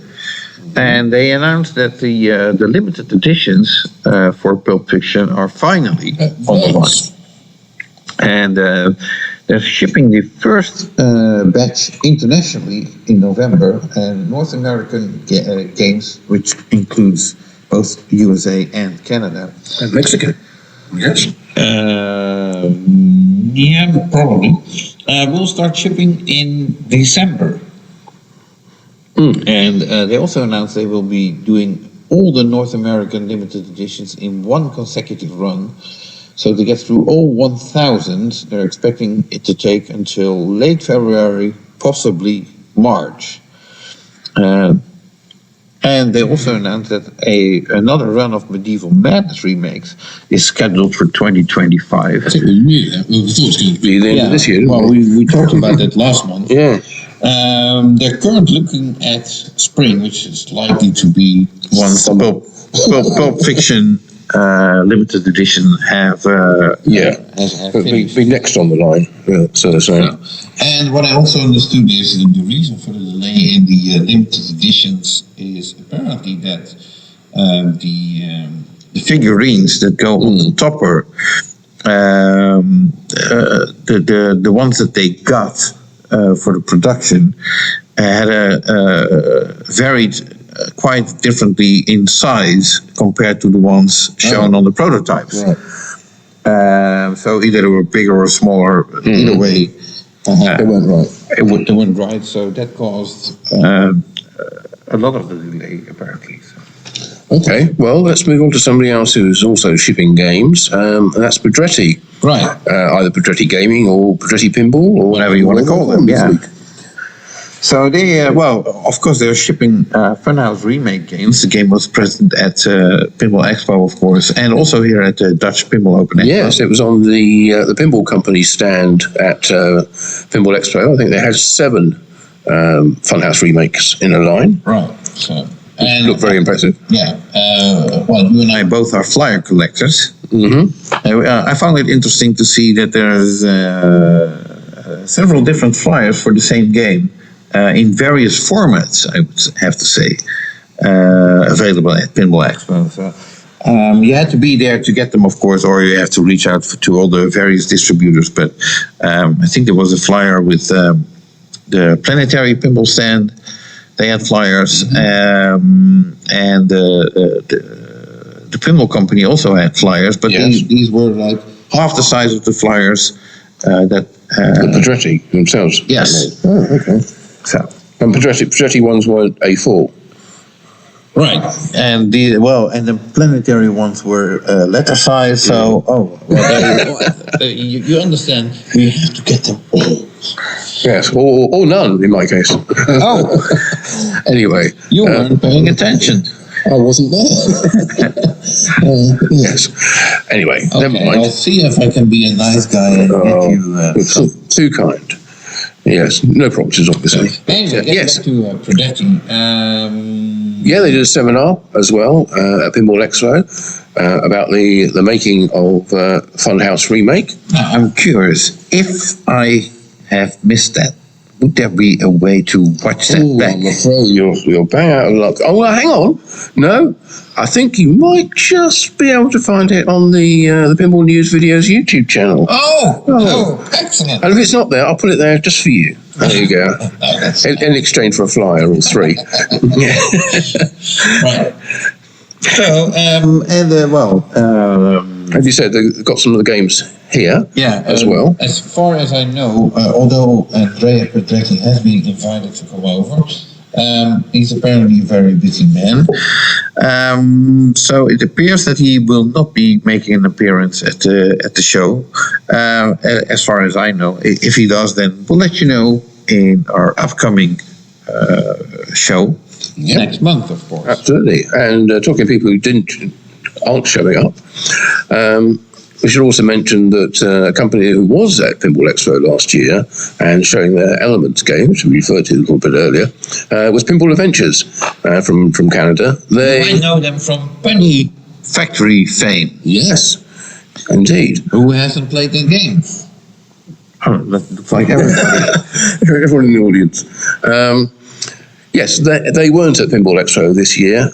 and they announced that the limited editions for Pulp Fiction are finally on the line. And they're shipping the first batch internationally in November, and North American games, which includes both USA and Canada. And Mexico. Yes. Yeah, probably. We'll start shipping in December. And they also announced they will be doing all the North American limited editions in one consecutive run. So to get through all 1,000, they're expecting it to take until late February, possibly March. And they also announced that another run of Medieval Madness remakes is scheduled for 2025. I think we knew that. We thought it was going to be the end of this year. Well, we talked about that last month. Yeah. They're currently looking at spring, which is likely to be once Pulp Fiction limited edition have be next on the line. So they're saying. And what I also understood is the reason for the delay in the limited editions is apparently that the figurines that go on the topper, the ones that they got for the production had varied quite differently in size compared to the ones shown on the prototypes. Right. So either they were bigger or smaller. Either way, It went right. It went right. So that caused a lot of the delay, apparently. So. Okay, well, let's move on to somebody else who's also shipping games, and that's Pedretti. Right. Either Pedretti Gaming or Pedretti Pinball, or Whatever you want to call them, yeah. So they, of course, they're shipping Funhouse remake games. The game was present at Pinball Expo, of course, and also here at the Dutch Pinball Open Expo. Yes, it was on the pinball company stand at Pinball Expo. I think they had 7 Funhouse remakes in a line. Right. So. And look very impressive. Yeah. You and I both are flyer collectors. Mm-hmm. I found it interesting to see that there's several different flyers for the same game in various formats, I would have to say, available at Pinball Expo. So, you had to be there to get them, of course, or you have to reach out to all the various distributors. But I think there was a flyer with the Planetary Pinball stand. They had flyers, and the pinball company also had flyers, but these were like half the size of the flyers that the Pedretti themselves. Yes. Oh, okay. So and Pedretti ones were A4. Right, and the planetary ones were letter size. So you understand? We have to get them all. Yes, or none in my case. Oh, anyway, you weren't paying attention. I wasn't there. Yes. Anyway, never mind. I'll see if I can be a nice guy and get you. Too kind. Yes, no promises, obviously. Anyway, yes. Back to Pedretti. Yeah, they did a seminar as well at Pinball Expo about the making of Funhouse Remake. Now, I'm curious, if I have missed that, would there be a way to watch that back? I'm afraid you're bang out of luck. Oh, well, hang on. No, I think you might just be able to find it on the Pinball News Videos YouTube channel. Oh, excellent. And if it's not there, I'll put it there just for you. There you go. In exchange for a flyer or 3. Right. So, as you said, they've got some of the games here as well. As far as I know, although Andrea Pedretti has been invited to come over, he's apparently a very busy man. So it appears that he will not be making an appearance at the show. As far as I know, if he does, then we'll let you know in our upcoming show next month, of course. Absolutely. And talking of people who aren't showing up, we should also mention that a company who was at Pinball Expo last year and showing their Elements game, which we referred to a little bit earlier, was Pinball Adventures from Canada. I know them from Penny Factory fame. Yes, indeed. Who hasn't played the game? Oh, that looks like everybody. Everyone in the audience. Yes, they weren't at Pinball Expo this year.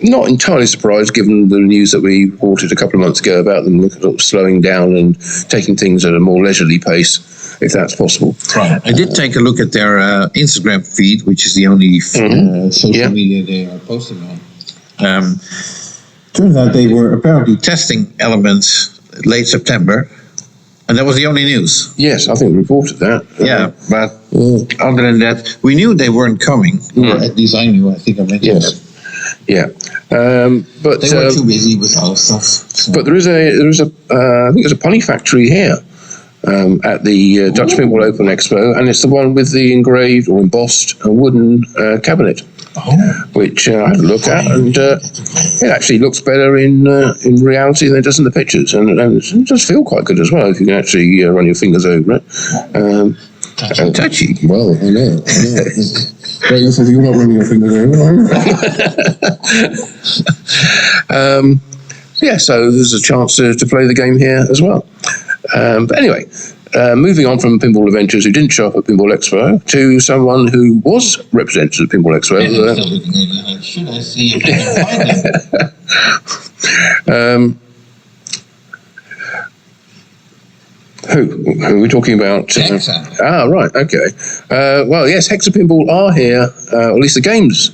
Not entirely surprised, given the news that we reported a couple of months ago about them sort of slowing down and taking things at a more leisurely pace, if that's possible. Right. I did take a look at their Instagram feed, which is the only social media they are posting on. Turns out they were apparently testing Elements late September. And that was the only news. Yes, I think we reported that. Yeah, but other than that, we knew they weren't coming. Or at least I knew. I think I mentioned that. Yeah, but they were too busy with other stuff. So. But there is a I think there's a Punny factory here at the Dutch Pinball Open Expo, and it's the one with the engraved or embossed wooden cabinet. Which I had a look at, and it actually looks better in reality than it does in the pictures, and it does feel quite good as well if you can actually run your fingers over it. Touchy. Well, I know. Right, you're not running your fingers over. Yeah, so there's a chance to play the game here as well. But anyway. Moving on from Pinball Adventures, who didn't show up at Pinball Expo, to someone who was represented at Pinball Expo. Should I see if I can find them? Who are we talking about? Hexa. Right, okay. Well, yes, Hexa Pinball are here, or at least the games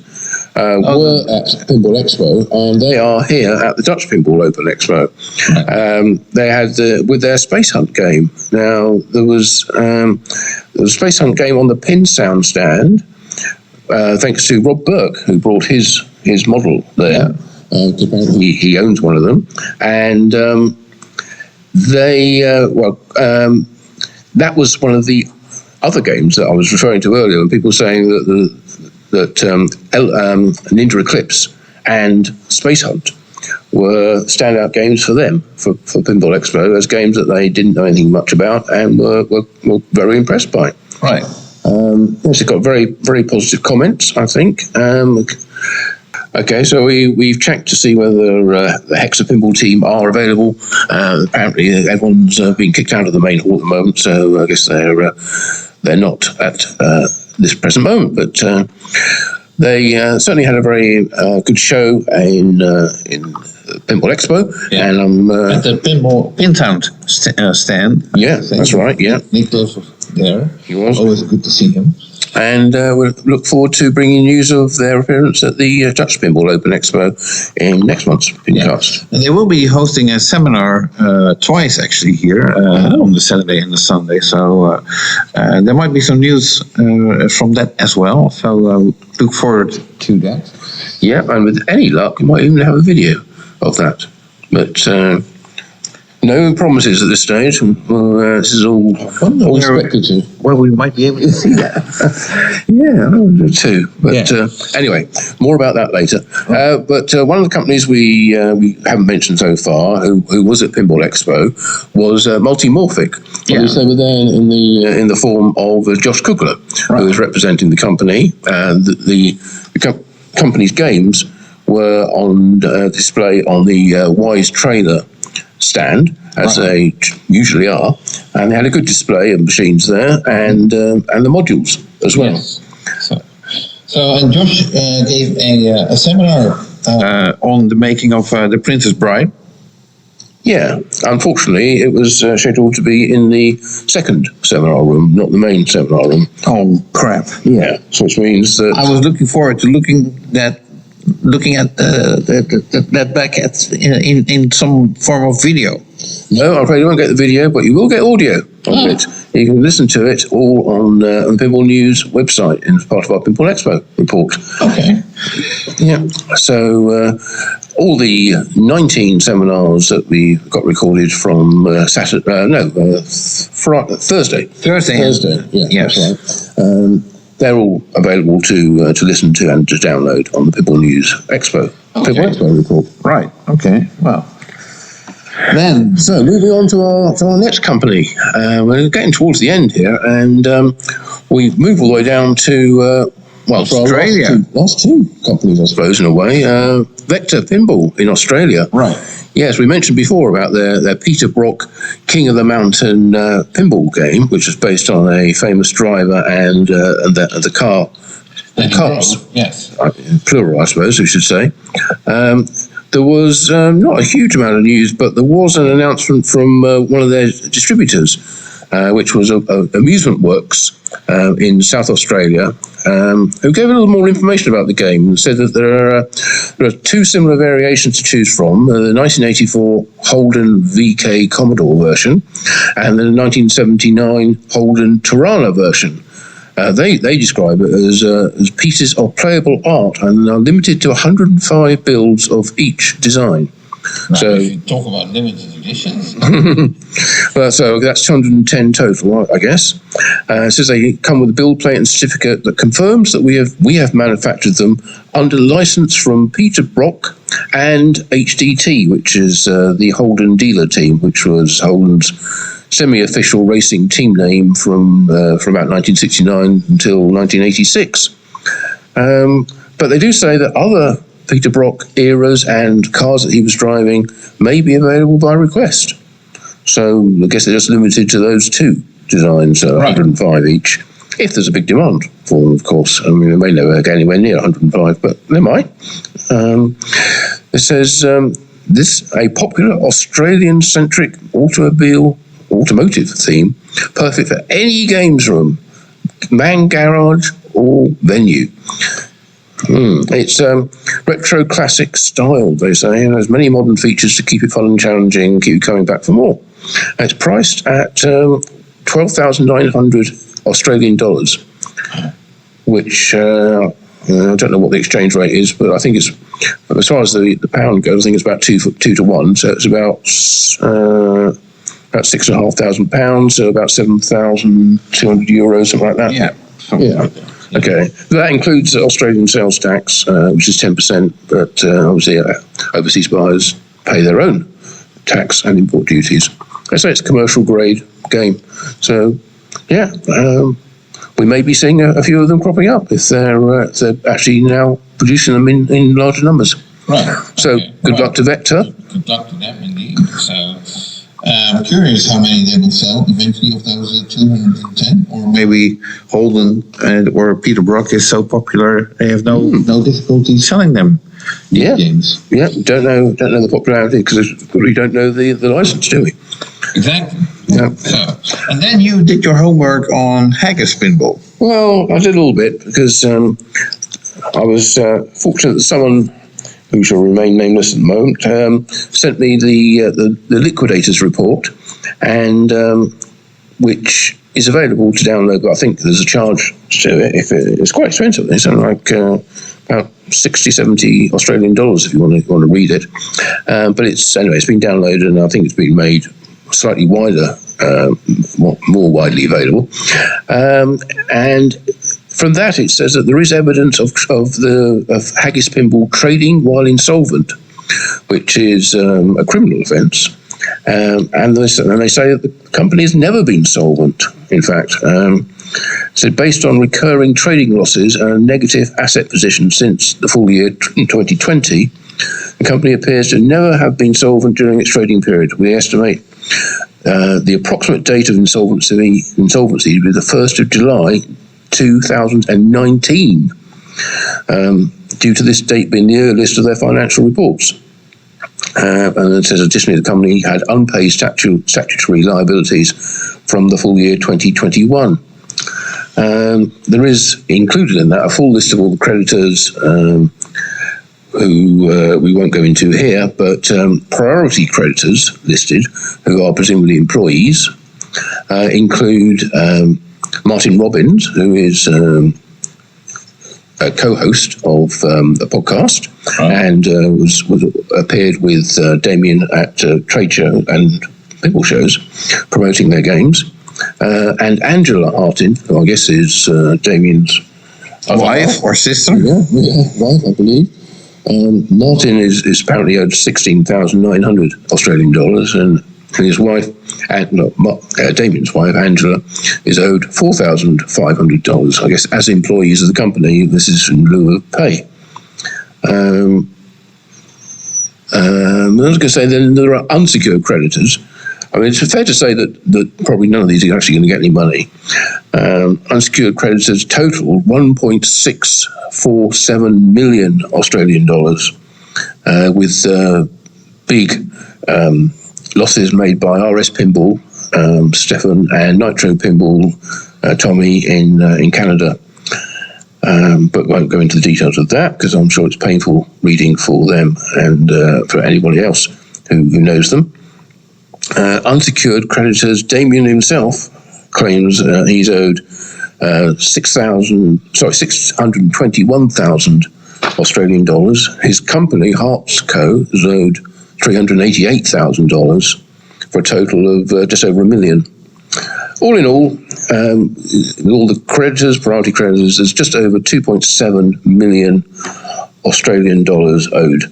were at Pinball Expo, and they are here at the Dutch Pinball Open Expo. They had with their Space Hunt game. Now there was a Space Hunt game on the Pin Sound stand, thanks to Rob Burke, who brought his model there. He owns one of them, and that was one of the other games that I was referring to earlier, and people saying that Ninja Eclipse and Space Hunt were standout games for them, for Pinball Expo, as games that they didn't know anything much about and were very impressed by. Right. Yes, it got very, very positive comments, I think. Okay, so we've checked to see whether the Hexa Pinball team are available. Apparently, everyone's been kicked out of the main hall at the moment, so I guess they're not at this present moment. But they certainly had a very good show in Pinball Expo, and at the Pin Sound stand. Yeah, that's right. Yeah, Nicholas was there. He was. Always good to see him. And we'll look forward to bringing news of their appearance at the Dutch Pinball Open Expo in next month's PINcast. And they will be hosting a seminar twice, actually, here on the Saturday and the Sunday. So there might be some news from that as well. So look forward to that. Yeah, and with any luck, we might even have a video of that. But no promises at this stage. This is all speculative. Well, we might be able to see that. Yeah, I wonder too. But anyway, more about that later. But one of the companies we haven't mentioned so far, who was at Pinball Expo, was Multimorphic. Yeah. So they were there in the form of Josh Kugler, who is representing the company. The company's games were on display on the Wise Trailer stand, as they usually are, and they had a good display of machines there, and the modules as well. Yes. So and Josh gave a seminar on the making of the Princess Bride. Yeah, unfortunately, it was scheduled to be in the second seminar room, not the main seminar room. Oh crap! Yeah, so which means that I was looking forward to looking at that back in some form of video. No, I'm afraid you won't get the video, but you will get audio of it. You can listen to it all on the Pinball News website as part of our Pinball Expo report. Okay. Yeah. So all the 19 seminars that we got recorded from Thursday. Thursday. Yeah. Yes. That's right. They're all available to listen to and to download on the Pinball News Expo. Okay. Pinball Expo report. Right. Okay. Well. Then, so moving on to our next company. We're getting towards the end here, and we move all the way down to Australia. Last two companies, I suppose, in a way. Vector Pinball in Australia. Right. Yes, we mentioned before about their Peter Brock King of the Mountain pinball game, which is based on a famous driver and the car. Cars. Yes. Plural, I suppose we should say. There was not a huge amount of news, but there was an announcement from one of their distributors, which was Amusement Works in South Australia, who gave a little more information about the game and said that there are two similar variations to choose from, the 1984 Holden VK Commodore version and the 1979 Holden Tirana version. They describe it as pieces of playable art and are limited to 105 builds of each design. Now, so if you talk about limited editions. So that's 210 total, I guess. It says they come with a build plate and certificate that confirms that we have manufactured them under license from Peter Brock and HDT, which is the Holden dealer team, which was Holden's semi-official racing team name from about 1969 until 1986. But they do say that other Peter Brock eras and cars that he was driving may be available by request. So I guess they're just limited to those two designs, 105 each. If there's a big demand for them, of course. I mean, they may never get anywhere near 105, but they might. It says, this a popular Australian-centric automotive theme, perfect for any games room, man garage or venue. It's retro classic style, they say, and has many modern features to keep it fun and challenging, keep you coming back for more. And it's priced at 12,900 Australian dollars, which I don't know what the exchange rate is, but I think it's, as far as the pound goes, I think it's about 2 to 1, so it's about £6,500, so about 7,200 euros, something like that. Yeah. Okay, that includes Australian sales tax, which is 10%, but obviously overseas buyers pay their own tax and import duties. I say it's a commercial grade game, so yeah, we may be seeing a few of them cropping up if they're actually now producing them in larger numbers. Right. So good luck to Vector. Good luck to them indeed. So. I'm curious how many they will sell eventually of those 210, or maybe Holden or Peter Brock is so popular they have no difficulty selling them. Games. Yeah, don't know the popularity because we don't know the license, do we? Exactly. Yeah. So, and then you did your homework on Haggis Pinball. Well, I did a little bit because I was fortunate that someone who shall remain nameless at the moment, sent me the Liquidators report, and which is available to download, but I think there's a charge to it. It's quite expensive. It's something like about 60, 70 Australian dollars if you want to read it. But it's been downloaded, and I think it's been made slightly wider, more widely available. And from that, it says that there is evidence of Haggis Pinball trading while insolvent, which is a criminal offence. And they say that the company has never been solvent, in fact. So based on recurring trading losses and a negative asset position since the full year 2020, the company appears to never have been solvent during its trading period. We estimate the approximate date of insolvency will be the 1st of July 2019, due to this date being the earliest of their financial reports. And it says additionally the company had unpaid statutory liabilities from the full year 2021. There is included in that a full list of all the creditors who we won't go into here, but priority creditors listed, who are presumably employees, include Martin Robbins, who is a co-host of the podcast, and was appeared with Damien at trade show and pinball shows promoting their games, and Angela Martin, who I guess is Damien's wife or sister. Yeah, wife, I believe. Martin is apparently owed 16,900 Australian dollars, and his wife, Damien's wife, Angela, is owed $4,500. I guess as employees of the company, this is in lieu of pay. I was going to say then there are unsecured creditors. I mean, it's fair to say that probably none of these are actually going to get any money. Unsecured creditors total 1.647 million Australian dollars, with big losses made by RS Pinball, Stefan, and Nitro Pinball, Tommy in Canada. But won't go into the details of that because I'm sure it's painful reading for them and for anybody else who knows them. Unsecured creditors, Damien himself claims he's owed 621,000 Australian dollars. His company, Harps Co., is owed $388,000 for a total of just over $1 million. All in all, with all the creditors, priority creditors, there's just over 2.7 million Australian dollars owed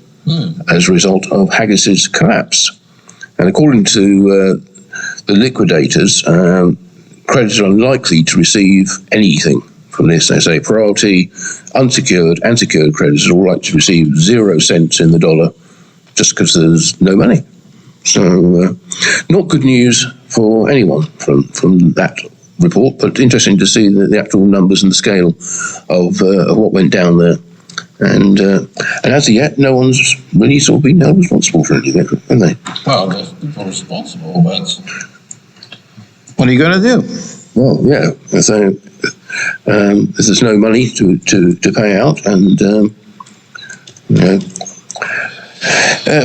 as a result of Haggis's collapse. And according to the liquidators, creditors are unlikely to receive anything from this. They say priority, unsecured, and secured creditors are all likely to receive 0 cents in the dollar just because there's no money. So not good news for anyone from that report, but interesting to see the actual numbers and the scale of what went down there. And as of yet, no one's really sort of been held responsible for anything, have they? Well, there's people responsible, but what are you going to do? Well, yeah. So there's no money to pay out, and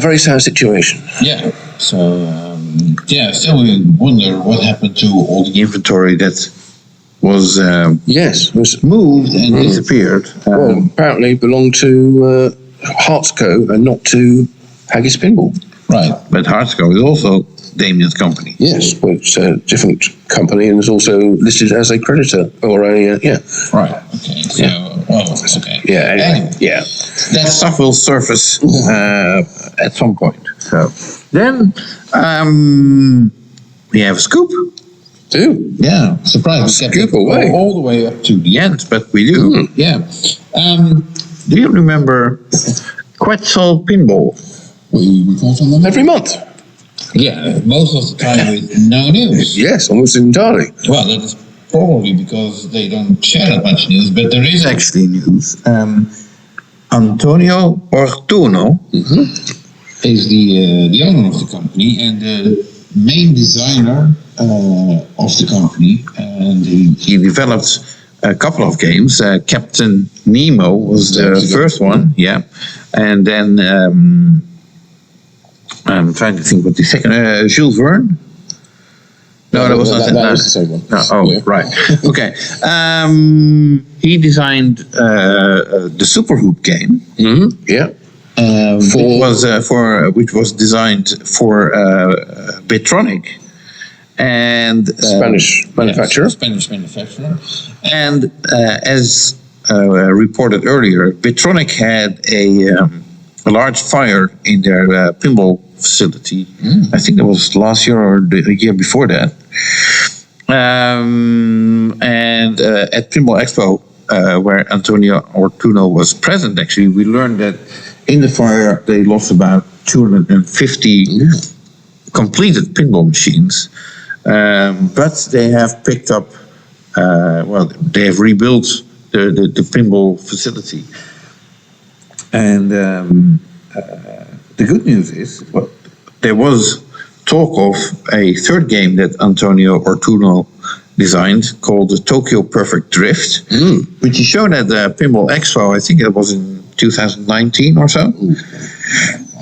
very sad situation. Yeah. So still we wonder what happened to all the inventory that was was moved and disappeared. Well, apparently belonged to Heartsco and not to Haggis Pinball. Right, but Heartsco is also Damien's company. Yes, well, it's a different company and is also listed as a creditor or a Right. Okay. So, okay. Yeah. Anyway, yeah. That stuff will surface at some point. So then we have a scoop. Do Yeah, surprise. Scoop away. All the way up to the end, but we do. Yeah. Do you remember Quetzal Pinball? We report on them every month. Yeah, most of the time with no news. Yes, almost entirely. Well, that is probably because they don't share that much news, but there is actually news. Antonio Ortuno is the owner of the company and the main designer of the company, and he developed a couple of games. Captain Nemo was the first one, and then I'm trying to think what the second. Jules Verne. No, that was not that was the same one. No, right. Okay. He designed the Super Hoop game. Yeah. Which was designed for Bitronic and Spanish manufacturer. Spanish manufacturer. And as reported earlier, Bitronic had a large fire in their pinball facility. I think that was last year or the year before that. And at Pinball Expo, where Antonio Ortuno was present, actually, we learned that in the fire they lost about 250 completed pinball machines. But they have picked up, they have rebuilt the pinball facility. And the good news is, there was talk of a third game that Antonio Ortuno designed called the Tokyo Perfect Drift, which he showed at the Pinball Expo. I think it was in 2019 or so.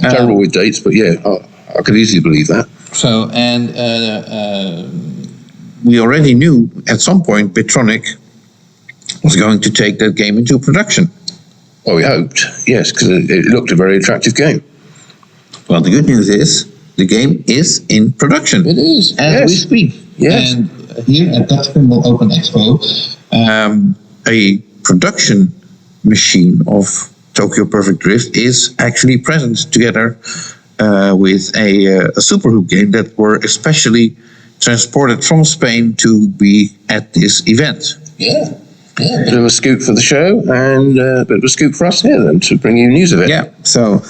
Terrible with dates, but yeah, I could easily believe that. So, and we already knew at some point Bitronic was going to take that game into production. Well, we hoped, yes, because it looked a very attractive game. Well, the good news is the game is in production. It is. As we speak. Yes. And here at Dutch Pinball Open Expo, a production machine of Tokyo Perfect Drift is actually present together with a Super Hoop game that were especially transported from Spain to be at this event. Yeah. Bit of a scoop for the show, and a bit of a scoop for us here then to bring you news of it. Yeah, so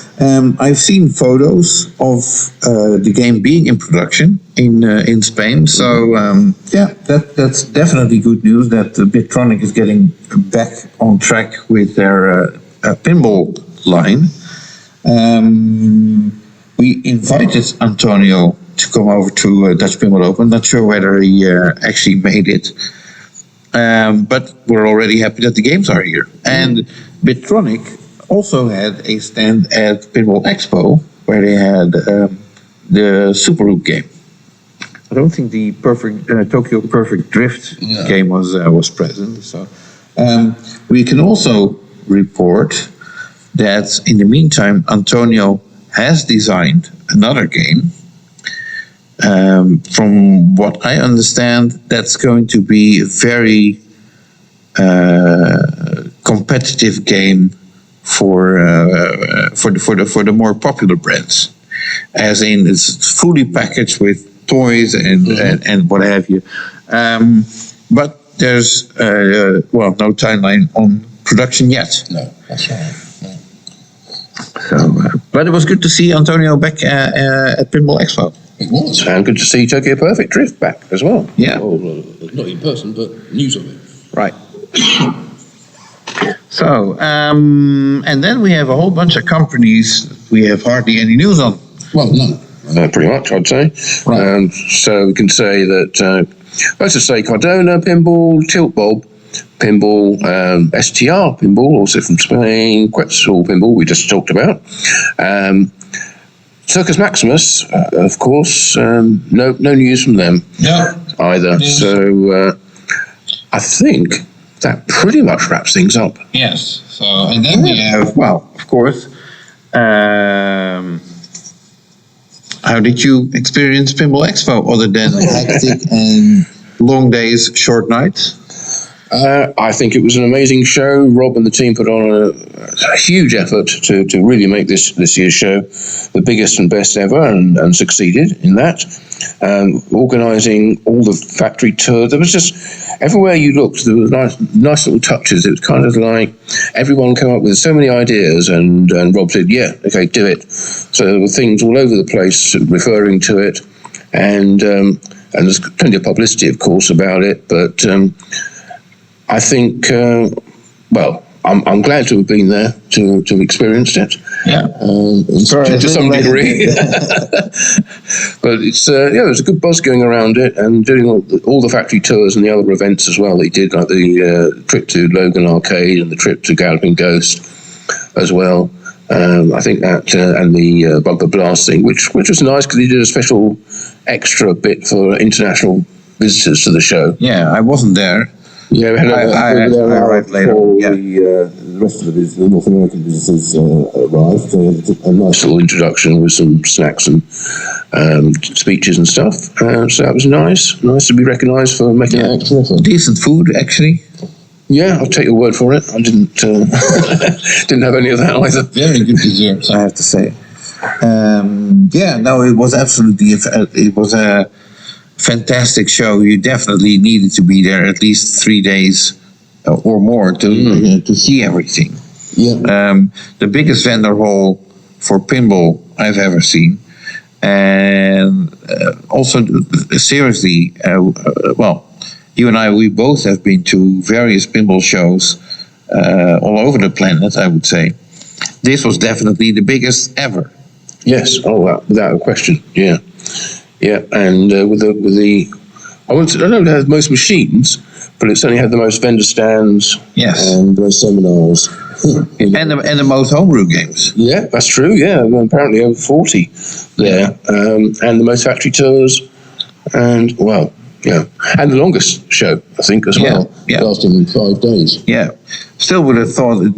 I've seen photos of the game being in production in Spain. So that's definitely good news that Bitronic is getting back on track with their pinball line. We invited Antonio to come over to Dutch Pinball Open. Not sure whether he actually made it. But we're already happy that the games are here. And Bitronic also had a stand at Pinball Expo where they had the Super Hoop game. I don't think the Tokyo Perfect Drift game was present. So we can also report that in the meantime, Antonio has designed another game. From what I understand, that's going to be a very competitive game for the more popular brands, as in it's fully packaged with toys and what have you. But there's no timeline on production yet. No, that's right. No. So, but it was good to see Antonio back at Pinball Expo. It was. And good to see Tokyo Perfect Drift back as well. Yeah. Well, not in person, but news of it. Right. So, and then we have a whole bunch of companies we have hardly any news on. Well, no. Pretty much, I'd say. Right. So we can say that, let's just say Cardona, Pinball, Tilt Bob, Pinball, STR Pinball, also from Spain, Quetzal Pinball, we just talked about. Circus Maximus, of course, no news from them either. Yes. So I think that pretty much wraps things up. Yes. So, and then we have, well, of course, how did you experience Pinball Expo other than hectic and long days, short nights? I think it was an amazing show. Rob and the team put on a huge effort to really make this year's show the biggest and best ever, and succeeded in that. Organising all the factory tour, there was just everywhere you looked, there were nice little touches. It was kind of like everyone came up with so many ideas, and Rob said, "Yeah, okay, do it." So there were things all over the place referring to it, and there's plenty of publicity, of course, about it, but. I think, well, I'm glad to have been there to have experienced it. Yeah, to some degree. But it's there's a good buzz going around it, and doing all the factory tours and the other events as well. They did, like the trip to Logan Arcade and the trip to Galloping Ghost as well. I think that and the Bumper Blast thing, which was nice because he did a special extra bit for international visitors to the show. Yeah, I wasn't there. Yeah, we had I arrived later. Yeah. The rest of the North American visitors arrived. They had a nice little introduction with some snacks and speeches and stuff. So that was nice to be recognised for making an extra effort. Decent food, actually. Yeah, I'll take your word for it. I didn't didn't have any of that either. Very good desserts, I have to say. It was absolutely. It was a fantastic show. You definitely needed to be there at least 3 days or more to see everything. Yeah. The biggest vendor hall for pinball I've ever seen, and also seriously, well, you and I, we both have been to various pinball shows all over the planet, I would say. This was definitely the biggest ever. Yes. Oh, without a question. Yeah. Yeah, and with the I don't know if it has most machines, but it certainly had the most vendor stands. Yes. And the most seminars. and the most homebrew games. Yeah, that's true. Yeah, apparently over 40 there, and the most factory tours, and well, yeah, and the longest show I think as well. Yeah, lasting 5 days. Yeah, still would have thought it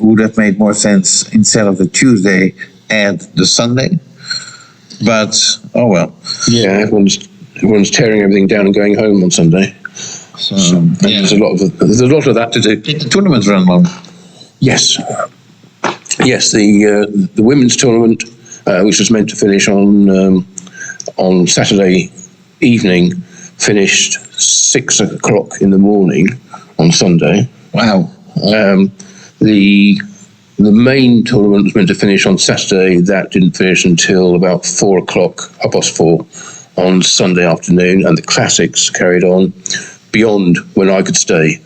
would have made more sense instead of the Tuesday and the Sunday. But oh well. Yeah, everyone's tearing everything down and going home on Sunday. So there's a lot of that to do. Did the tournament run long? Yes. Yes, the women's tournament, which was meant to finish on Saturday evening, finished 6 o'clock in the morning on Sunday. Wow. The main tournament was meant to finish on Saturday. That didn't finish until about 4 o'clock, 4:30 on Sunday afternoon, and the classics carried on beyond when I could stay.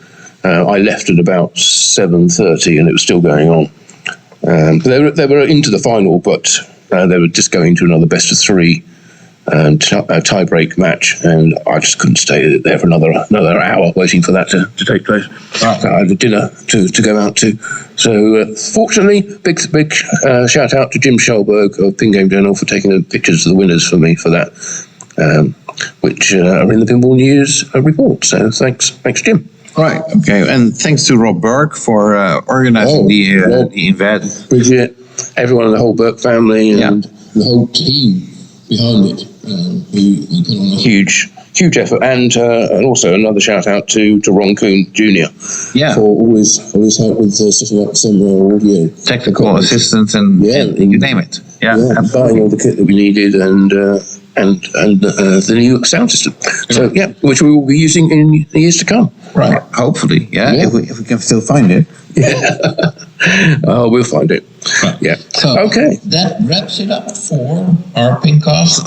I left at about 7:30, and it was still going on. They were into the final, but they were just going to another best of 3 tie-break match, and I just couldn't stay there for another hour waiting for that to take place. Right. I had a dinner to go out to. So fortunately, big shout out to Jim Schellberg of Pin Game Journal for taking the pictures of the winners for me for that, which are in the Pinball News report. So thanks Jim. Right, okay, and thanks to Rob Burke for organising the event. Bridget, everyone in the whole Burke family, and the whole team behind it. Who put on a huge effort, and also another shout out to Ron Kuhn Jr. For all his help with setting up some audio, technical assistance, and you name it. Yeah, buying all the kit that we needed, and the new sound system. So which we will be using in the years to come. Right, hopefully, if we can still find it. Oh, we'll find it. Right. Yeah. So okay. That wraps it up for our PINcast.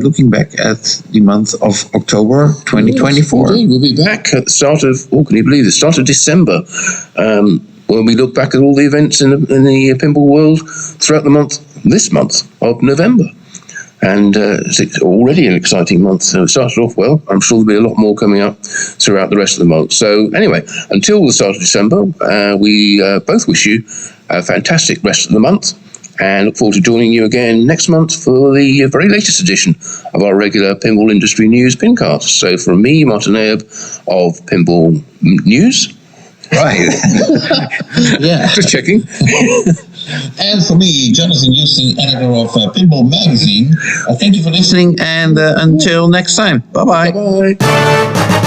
Looking back at the month of October 2024. Yes, we'll be back at the start of, can you believe it, start of December, when we look back at all the events in the pinball world throughout this month of November. And it's already an exciting month. So it started off well. I'm sure there'll be a lot more coming up throughout the rest of the month. So anyway, until the start of December, we both wish you a fantastic rest of the month and look forward to joining you again next month for the very latest edition of our regular Pinball Industry News PINcast. So from me, Martin Abe of Pinball News. Right. Yeah. Just checking. And for me, Jonathan Houston, editor of Pinball Magazine. Thank you for listening, and until next time. Bye-bye. Bye-bye.